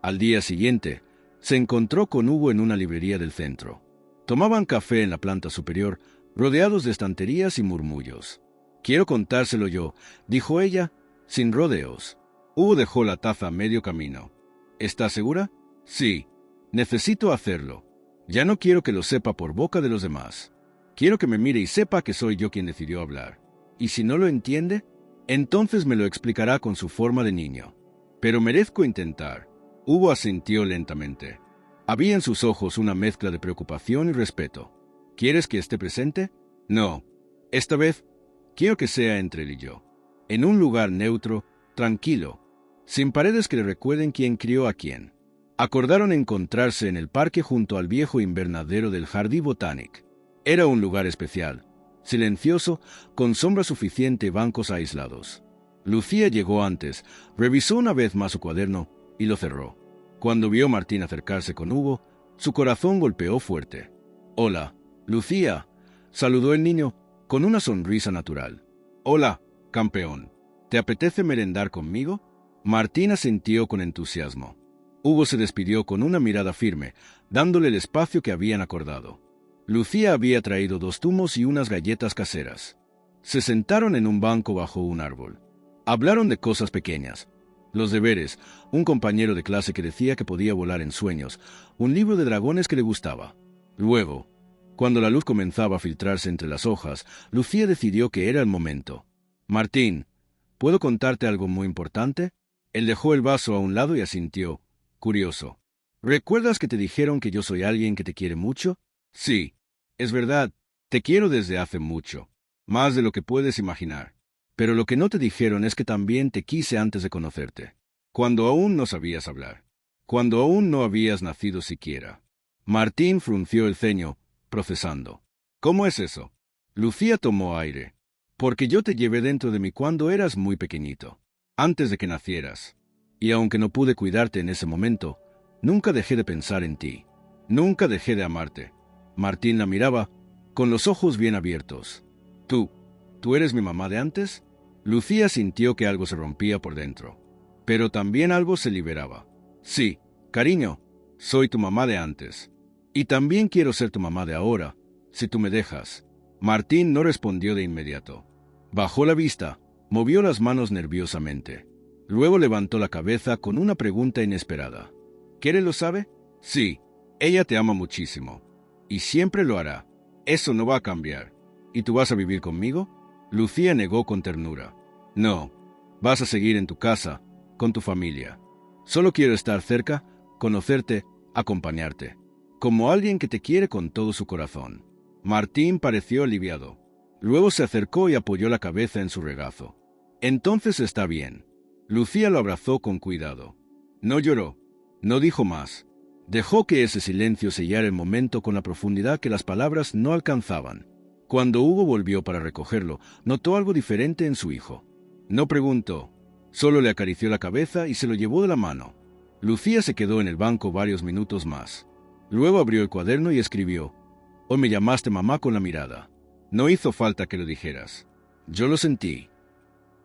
Al día siguiente, se encontró con Hugo en una librería del centro. Tomaban café en la planta superior, rodeados de estanterías y murmullos. «Quiero contárselo yo», dijo ella, sin rodeos. Hugo dejó la taza a medio camino. «¿Estás segura?» «Sí, necesito hacerlo. Ya no quiero que lo sepa por boca de los demás. Quiero que me mire y sepa que soy yo quien decidió hablar. Y si no lo entiende, entonces me lo explicará con su forma de niño. Pero merezco intentar». Hugo asintió lentamente. Había en sus ojos una mezcla de preocupación y respeto. «¿Quieres que esté presente?» «No. Esta vez, quiero que sea entre él y yo. En un lugar neutro, tranquilo, sin paredes que le recuerden quién crió a quién». Acordaron encontrarse en el parque junto al viejo invernadero del Jardín Botanique. Era un lugar especial, silencioso, con sombra suficiente y bancos aislados. Lucía llegó antes, revisó una vez más su cuaderno y lo cerró. Cuando vio a Martín acercarse con Hugo, su corazón golpeó fuerte. «Hola, Lucía», saludó el niño con una sonrisa natural. «Hola, campeón. ¿Te apetece merendar conmigo?» Martín asintió con entusiasmo. Hugo se despidió con una mirada firme, dándole el espacio que habían acordado. Lucía había traído 2 zumos y unas galletas caseras. Se sentaron en un banco bajo un árbol. Hablaron de cosas pequeñas. Los deberes, un compañero de clase que decía que podía volar en sueños, un libro de dragones que le gustaba. Luego, cuando la luz comenzaba a filtrarse entre las hojas, Lucía decidió que era el momento. «Martín, ¿puedo contarte algo muy importante?» Él dejó el vaso a un lado y asintió, curioso. «¿Recuerdas que te dijeron que yo soy alguien que te quiere mucho?» «Sí, es verdad, te quiero desde hace mucho, más de lo que puedes imaginar. Pero lo que no te dijeron es que también te quise antes de conocerte, cuando aún no sabías hablar, cuando aún no habías nacido siquiera». Martín frunció el ceño, procesando. «¿Cómo es eso?» Lucía tomó aire. «Porque yo te llevé dentro de mí cuando eras muy pequeñito, antes de que nacieras. Y aunque no pude cuidarte en ese momento, nunca dejé de pensar en ti. Nunca dejé de amarte». Martín la miraba, con los ojos bien abiertos. ¿Tú eres mi mamá de antes?» Lucía sintió que algo se rompía por dentro, pero también algo se liberaba. «Sí, cariño, soy tu mamá de antes. Y también quiero ser tu mamá de ahora, si tú me dejas». Martín no respondió de inmediato. Bajó la vista, movió las manos nerviosamente. Luego levantó la cabeza con una pregunta inesperada. «¿Keren lo sabe?» «Sí, ella te ama muchísimo. Y siempre lo hará. Eso no va a cambiar. ¿Y tú vas a vivir conmigo?» Lucía negó con ternura. «No, vas a seguir en tu casa, con tu familia. Solo quiero estar cerca, conocerte, acompañarte, como alguien que te quiere con todo su corazón. Martín pareció aliviado. Luego se acercó y apoyó la cabeza en su regazo. Entonces está bien. Lucía lo abrazó con cuidado. No lloró. No dijo más. Dejó que ese silencio sellara el momento con la profundidad que las palabras no alcanzaban. Cuando Hugo volvió para recogerlo, notó algo diferente en su hijo. No preguntó. Solo le acarició la cabeza y se lo llevó de la mano. Lucía se quedó en el banco varios minutos más. Luego abrió el cuaderno y escribió: «Hoy me llamaste mamá con la mirada. No hizo falta que lo dijeras. Yo lo sentí».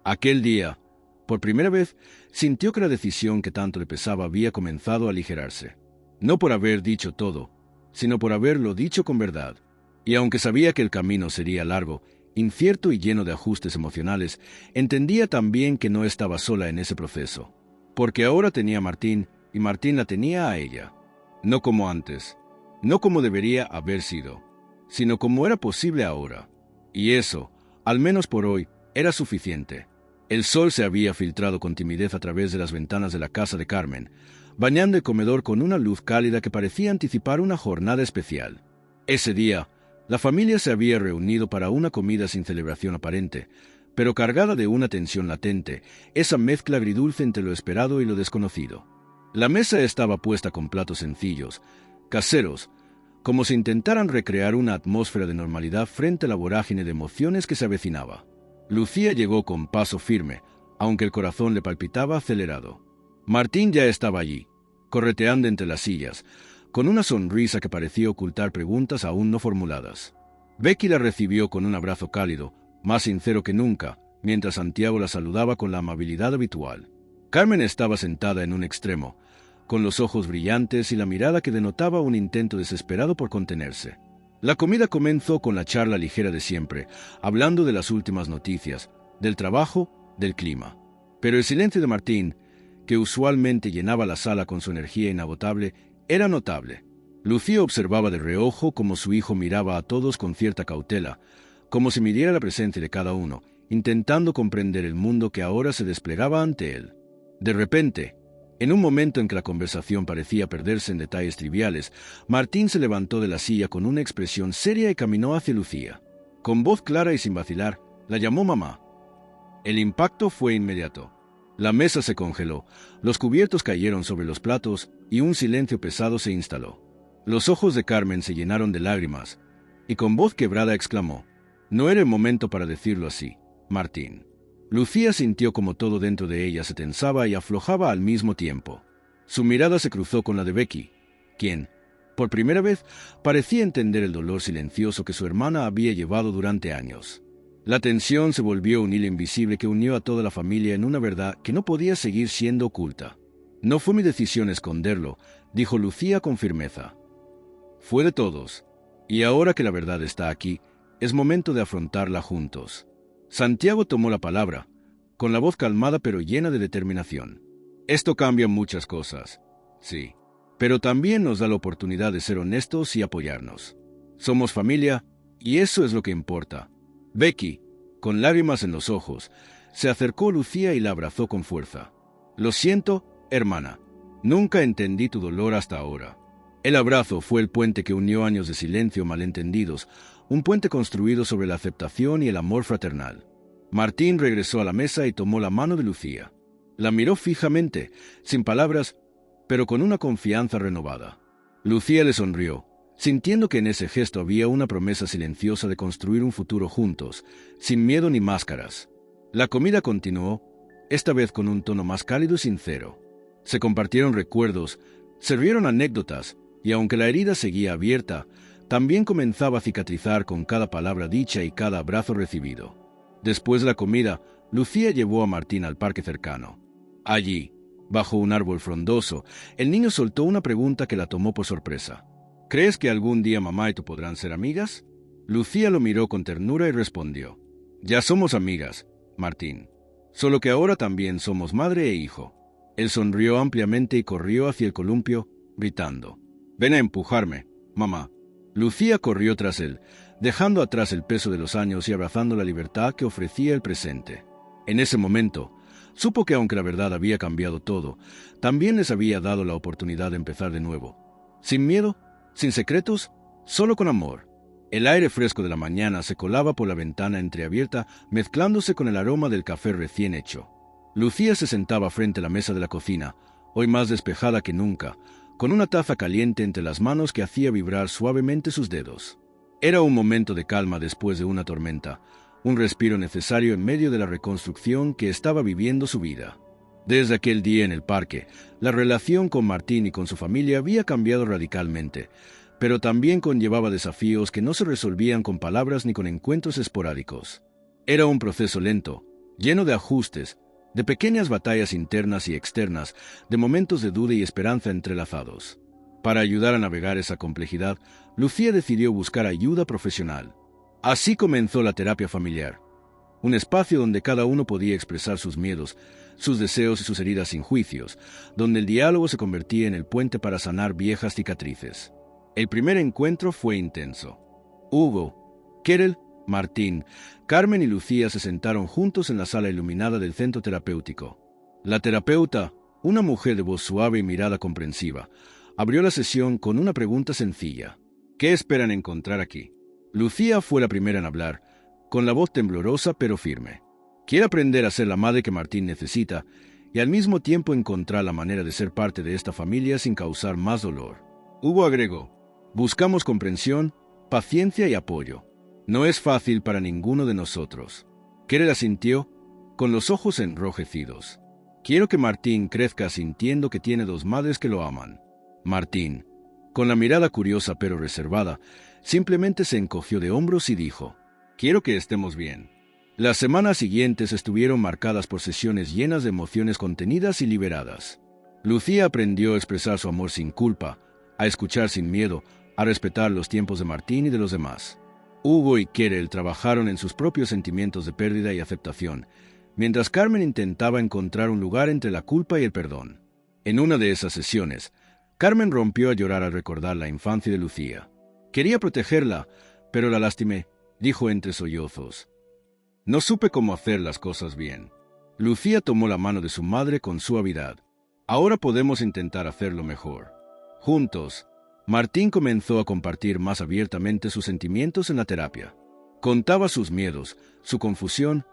Aquel día, por primera vez, sintió que la decisión que tanto le pesaba había comenzado a aligerarse. No por haber dicho todo, sino por haberlo dicho con verdad. Y aunque sabía que el camino sería largo, incierto y lleno de ajustes emocionales, entendía también que no estaba sola en ese proceso. Porque ahora tenía a Martín, y Martín la tenía a ella. No como antes, no como debería haber sido, sino como era posible ahora. Y eso, al menos por hoy, era suficiente. El sol se había filtrado con timidez a través de las ventanas de la casa de Carmen, bañando el comedor con una luz cálida que parecía anticipar una jornada especial. Ese día, la familia se había reunido para una comida sin celebración aparente, pero cargada de una tensión latente, esa mezcla agridulce entre lo esperado y lo desconocido. La mesa estaba puesta con platos sencillos, caseros, como si intentaran recrear una atmósfera de normalidad frente a la vorágine de emociones que se avecinaba. Lucía llegó con paso firme, aunque el corazón le palpitaba acelerado. Martín ya estaba allí, correteando entre las sillas, con una sonrisa que parecía ocultar preguntas aún no formuladas. Becky la recibió con un abrazo cálido, más sincero que nunca, mientras Santiago la saludaba con la amabilidad habitual. Carmen estaba sentada en un extremo, con los ojos brillantes y la mirada que denotaba un intento desesperado por contenerse. La comida comenzó con la charla ligera de siempre, hablando de las últimas noticias, del trabajo, del clima. Pero el silencio de Martín, que usualmente llenaba la sala con su energía inagotable, era notable. Lucía observaba de reojo cómo su hijo miraba a todos con cierta cautela, como si midiera la presencia de cada uno, intentando comprender el mundo que ahora se desplegaba ante él. De repente, en un momento en que la conversación parecía perderse en detalles triviales, Martín se levantó de la silla con una expresión seria y caminó hacia Lucía. Con voz clara y sin vacilar, la llamó mamá. El impacto fue inmediato. La mesa se congeló, los cubiertos cayeron sobre los platos y un silencio pesado se instaló. Los ojos de Carmen se llenaron de lágrimas, y con voz quebrada exclamó: «No era el momento para decirlo así, Martín». Lucía sintió como todo dentro de ella se tensaba y aflojaba al mismo tiempo. Su mirada se cruzó con la de Becky, quien, por primera vez, parecía entender el dolor silencioso que su hermana había llevado durante años. La tensión se volvió un hilo invisible que unió a toda la familia en una verdad que no podía seguir siendo oculta. «No fue mi decisión esconderlo», dijo Lucía con firmeza. «Fue de todos. Y ahora que la verdad está aquí, es momento de afrontarla juntos». Santiago tomó la palabra, con la voz calmada pero llena de determinación. «Esto cambia muchas cosas, sí, pero también nos da la oportunidad de ser honestos y apoyarnos. Somos familia, y eso es lo que importa». Becky, con lágrimas en los ojos, se acercó a Lucía y la abrazó con fuerza. «Lo siento, hermana. Nunca entendí tu dolor hasta ahora». El abrazo fue el puente que unió años de silencio malentendidos, un puente construido sobre la aceptación y el amor fraternal. Martín regresó a la mesa y tomó la mano de Lucía. La miró fijamente, sin palabras, pero con una confianza renovada. Lucía le sonrió, sintiendo que en ese gesto había una promesa silenciosa de construir un futuro juntos, sin miedo ni máscaras. La comida continuó, esta vez con un tono más cálido y sincero. Se compartieron recuerdos, sirvieron anécdotas, y aunque la herida seguía abierta, también comenzaba a cicatrizar con cada palabra dicha y cada abrazo recibido. Después de la comida, Lucía llevó a Martín al parque cercano. Allí, bajo un árbol frondoso, el niño soltó una pregunta que la tomó por sorpresa. «¿Crees que algún día mamá y tú podrán ser amigas?» Lucía lo miró con ternura y respondió: «Ya somos amigas, Martín. Solo que ahora también somos madre e hijo». Él sonrió ampliamente y corrió hacia el columpio, gritando: «Ven a empujarme, mamá». Lucía corrió tras él, dejando atrás el peso de los años y abrazando la libertad que ofrecía el presente. En ese momento, Supo que aunque la verdad había cambiado todo, también les había dado la oportunidad de empezar de nuevo. Sin miedo, sin secretos, solo con amor. El aire fresco de la mañana se colaba por la ventana entreabierta, mezclándose con el aroma del café recién hecho. Lucía se sentaba frente a la mesa de la cocina, hoy más despejada que nunca, con una taza caliente entre las manos que hacía vibrar suavemente sus dedos. Era un momento de calma después de una tormenta, un respiro necesario en medio de la reconstrucción que estaba viviendo su vida. Desde aquel día en el parque, la relación con Martín y con su familia había cambiado radicalmente, pero también conllevaba desafíos que no se resolvían con palabras ni con encuentros esporádicos. Era un proceso lento, lleno de ajustes, de pequeñas batallas internas y externas, de momentos de duda y esperanza entrelazados. Para ayudar a navegar esa complejidad, Lucía decidió buscar ayuda profesional. Así comenzó la terapia familiar, un espacio donde cada uno podía expresar sus miedos, sus deseos y sus heridas sin juicios, donde el diálogo se convertía en el puente para sanar viejas cicatrices. El primer encuentro fue intenso. Hugo, Kerel, Martín, Carmen y Lucía se sentaron juntos en la sala iluminada del centro terapéutico. La terapeuta, una mujer de voz suave y mirada comprensiva, abrió la sesión con una pregunta sencilla. ¿Qué esperan encontrar aquí? Lucía fue la primera en hablar, con la voz temblorosa pero firme. Quiere aprender a ser la madre que Martín necesita y al mismo tiempo encontrar la manera de ser parte de esta familia sin causar más dolor. Hugo agregó, buscamos comprensión, paciencia y apoyo. No es fácil para ninguno de nosotros. Kerel asintió, con los ojos enrojecidos. Quiero que Martín crezca sintiendo que tiene dos madres que lo aman. Martín, con la mirada curiosa pero reservada, simplemente se encogió de hombros y dijo, quiero que estemos bien. Las semanas siguientes estuvieron marcadas por sesiones llenas de emociones contenidas y liberadas. Lucía aprendió a expresar su amor sin culpa, a escuchar sin miedo, a respetar los tiempos de Martín y de los demás. Hugo y Kerel trabajaron en sus propios sentimientos de pérdida y aceptación, mientras Carmen intentaba encontrar un lugar entre la culpa y el perdón. En una de esas sesiones, Carmen rompió a llorar al recordar la infancia de Lucía. Quería protegerla, pero la lastimé, dijo entre sollozos. No supe cómo hacer las cosas bien. Lucía tomó la mano de su madre con suavidad. Ahora podemos intentar hacerlo mejor. Juntos, Martín comenzó a compartir más abiertamente sus sentimientos en la terapia. Contaba sus miedos, su confusión,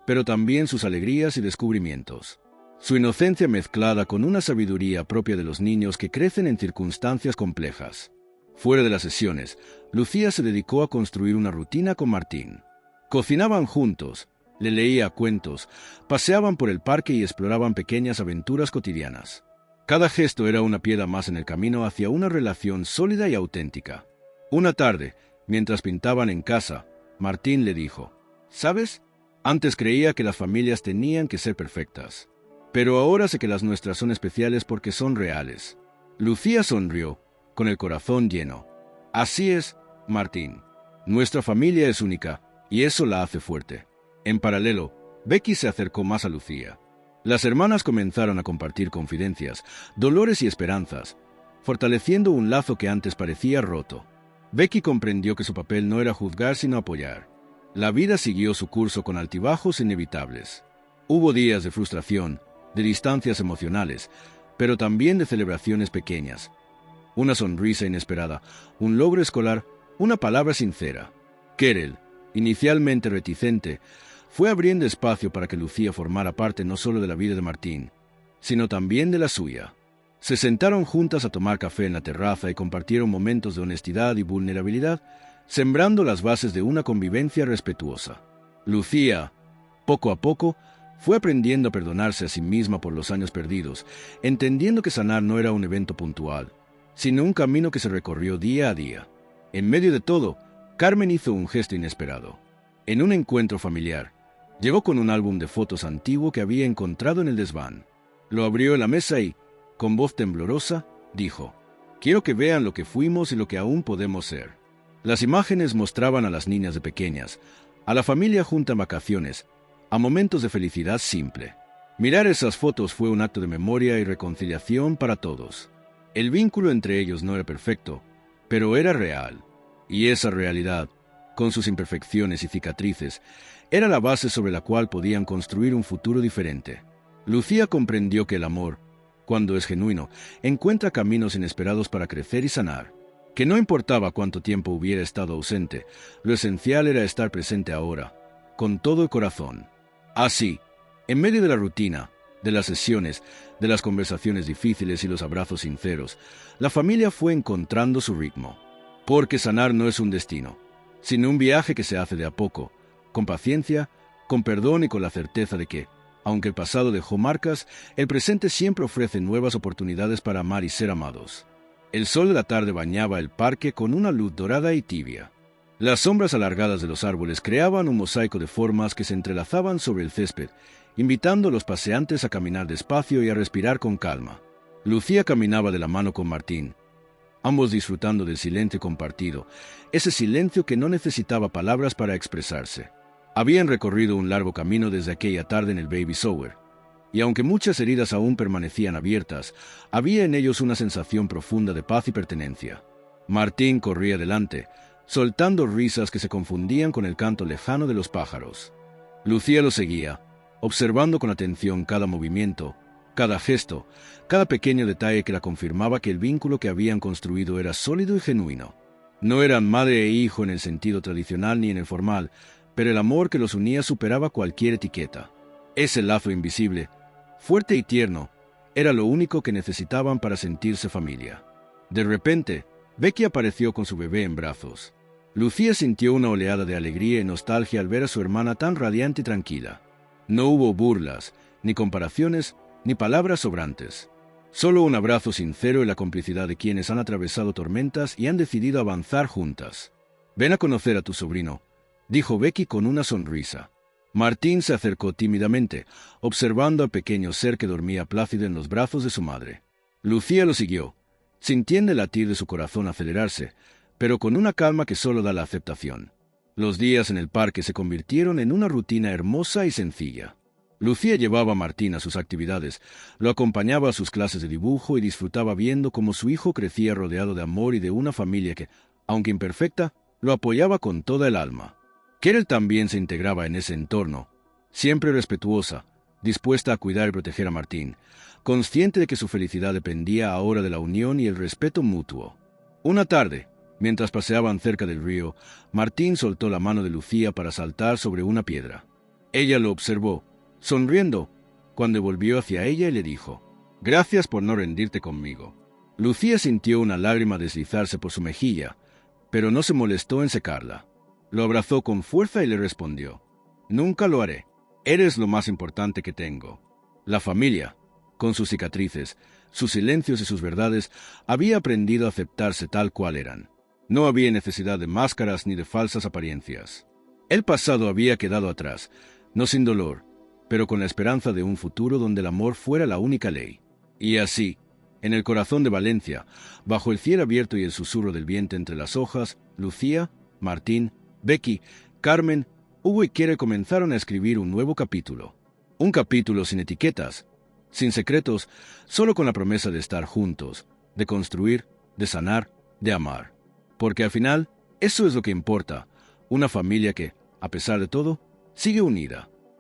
pero también sus alegrías y descubrimientos. Su inocencia mezclada con una sabiduría propia de los niños que crecen en circunstancias complejas. Fuera de las sesiones, Lucía se dedicó a construir una rutina con Martín. Cocinaban juntos, le leía cuentos, paseaban por el parque y exploraban pequeñas aventuras cotidianas. Cada gesto era una piedra más en el camino hacia una relación sólida y auténtica. Una tarde, mientras pintaban en casa, Martín le dijo, ¿sabes? Antes creía que las familias tenían que ser perfectas. Pero ahora sé que las nuestras son especiales porque son reales. Lucía sonrió, con el corazón lleno. Así es, Martín. Nuestra familia es única, y eso la hace fuerte. En paralelo, Becky se acercó más a Lucía. Las hermanas comenzaron a compartir confidencias, dolores y esperanzas, fortaleciendo un lazo que antes parecía roto. Becky comprendió que su papel no era juzgar sino apoyar. La vida siguió su curso con altibajos inevitables. Hubo días de frustración, de distancias emocionales, pero también de celebraciones pequeñas. Una sonrisa inesperada, un logro escolar, una palabra sincera. Kerel, inicialmente reticente, fue abriendo espacio para que Lucía formara parte no solo de la vida de Martín, sino también de la suya. Se sentaron juntas a tomar café en la terraza y compartieron momentos de honestidad y vulnerabilidad, sembrando las bases de una convivencia respetuosa. Lucía, poco a poco, fue aprendiendo a perdonarse a sí misma por los años perdidos, entendiendo que sanar no era un evento puntual, sino un camino que se recorrió día a día. En medio de todo, Carmen hizo un gesto inesperado. En un encuentro familiar, llegó con un álbum de fotos antiguo que había encontrado en el desván. Lo abrió en la mesa y, con voz temblorosa, dijo, «Quiero que vean lo que fuimos y lo que aún podemos ser». Las imágenes mostraban a las niñas de pequeñas, a la familia junta en vacaciones, a momentos de felicidad simple. Mirar esas fotos fue un acto de memoria y reconciliación para todos. El vínculo entre ellos no era perfecto, pero era real. Y esa realidad, con sus imperfecciones y cicatrices, era la base sobre la cual podían construir un futuro diferente. Lucía comprendió que el amor, cuando es genuino, encuentra caminos inesperados para crecer y sanar. Que no importaba cuánto tiempo hubiera estado ausente, lo esencial era estar presente ahora, con todo el corazón. Así, en medio de la rutina, de las sesiones, de las conversaciones difíciles y los abrazos sinceros, la familia fue encontrando su ritmo. Porque sanar no es un destino, sino un viaje que se hace de a poco, con paciencia, con perdón y con la certeza de que, aunque el pasado dejó marcas, el presente siempre ofrece nuevas oportunidades para amar y ser amados. El sol de la tarde bañaba el parque con una luz dorada y tibia. Las sombras alargadas de los árboles creaban un mosaico de formas que se entrelazaban sobre el césped, invitando a los paseantes a caminar despacio y a respirar con calma. Lucía caminaba de la mano con Martín, ambos disfrutando del silencio compartido, ese silencio que no necesitaba palabras para expresarse. Habían recorrido un largo camino desde aquella tarde en el Baby Shower, y aunque muchas heridas aún permanecían abiertas, había en ellos una sensación profunda de paz y pertenencia. Martín corría delante, soltando risas que se confundían con el canto lejano de los pájaros. Lucía lo seguía, observando con atención cada movimiento, cada gesto, cada pequeño detalle que la confirmaba que el vínculo que habían construido era sólido y genuino. No eran madre e hijo en el sentido tradicional ni en el formal, pero el amor que los unía superaba cualquier etiqueta. Ese lazo invisible, fuerte y tierno, era lo único que necesitaban para sentirse familia. De repente, Becky apareció con su bebé en brazos. Lucía sintió una oleada de alegría y nostalgia al ver a su hermana tan radiante y tranquila. No hubo burlas, ni comparaciones, ni palabras sobrantes. Solo un abrazo sincero y la complicidad de quienes han atravesado tormentas y han decidido avanzar juntas. «Ven a conocer a tu sobrino», dijo Becky con una sonrisa. Martín se acercó tímidamente, observando al pequeño ser que dormía plácido en los brazos de su madre. Lucía lo siguió, sintiendo el latir de su corazón acelerarse, pero con una calma que solo da la aceptación. Los días en el parque se convirtieron en una rutina hermosa y sencilla. Lucía llevaba a Martín a sus actividades, lo acompañaba a sus clases de dibujo y disfrutaba viendo cómo su hijo crecía rodeado de amor y de una familia que, aunque imperfecta, lo apoyaba con toda el alma. Carol también se integraba en ese entorno, siempre respetuosa, dispuesta a cuidar y proteger a Martín, consciente de que su felicidad dependía ahora de la unión y el respeto mutuo. Una tarde, mientras paseaban cerca del río, Martín soltó la mano de Lucía para saltar sobre una piedra. Ella lo observó, sonriendo, cuando volvió hacia ella y le dijo: «Gracias por no rendirte conmigo». Lucía sintió una lágrima deslizarse por su mejilla, pero no se molestó en secarla. Lo abrazó con fuerza y le respondió: «Nunca lo haré. Eres lo más importante que tengo». La familia, con sus cicatrices, sus silencios y sus verdades, había aprendido a aceptarse tal cual eran. No había necesidad de máscaras ni de falsas apariencias. El pasado había quedado atrás, no sin dolor, pero con la esperanza de un futuro donde el amor fuera la única ley. Y así, en el corazón de Valencia, bajo el cielo abierto y el susurro del viento entre las hojas, Lucía, Martín, Becky, Carmen, Hugo y Kere comenzaron a escribir un nuevo capítulo. Un capítulo sin etiquetas, sin secretos, solo con la promesa de estar juntos, de construir, de sanar, de amar. Porque al final, eso es lo que importa, una familia que, a pesar de todo, sigue unida.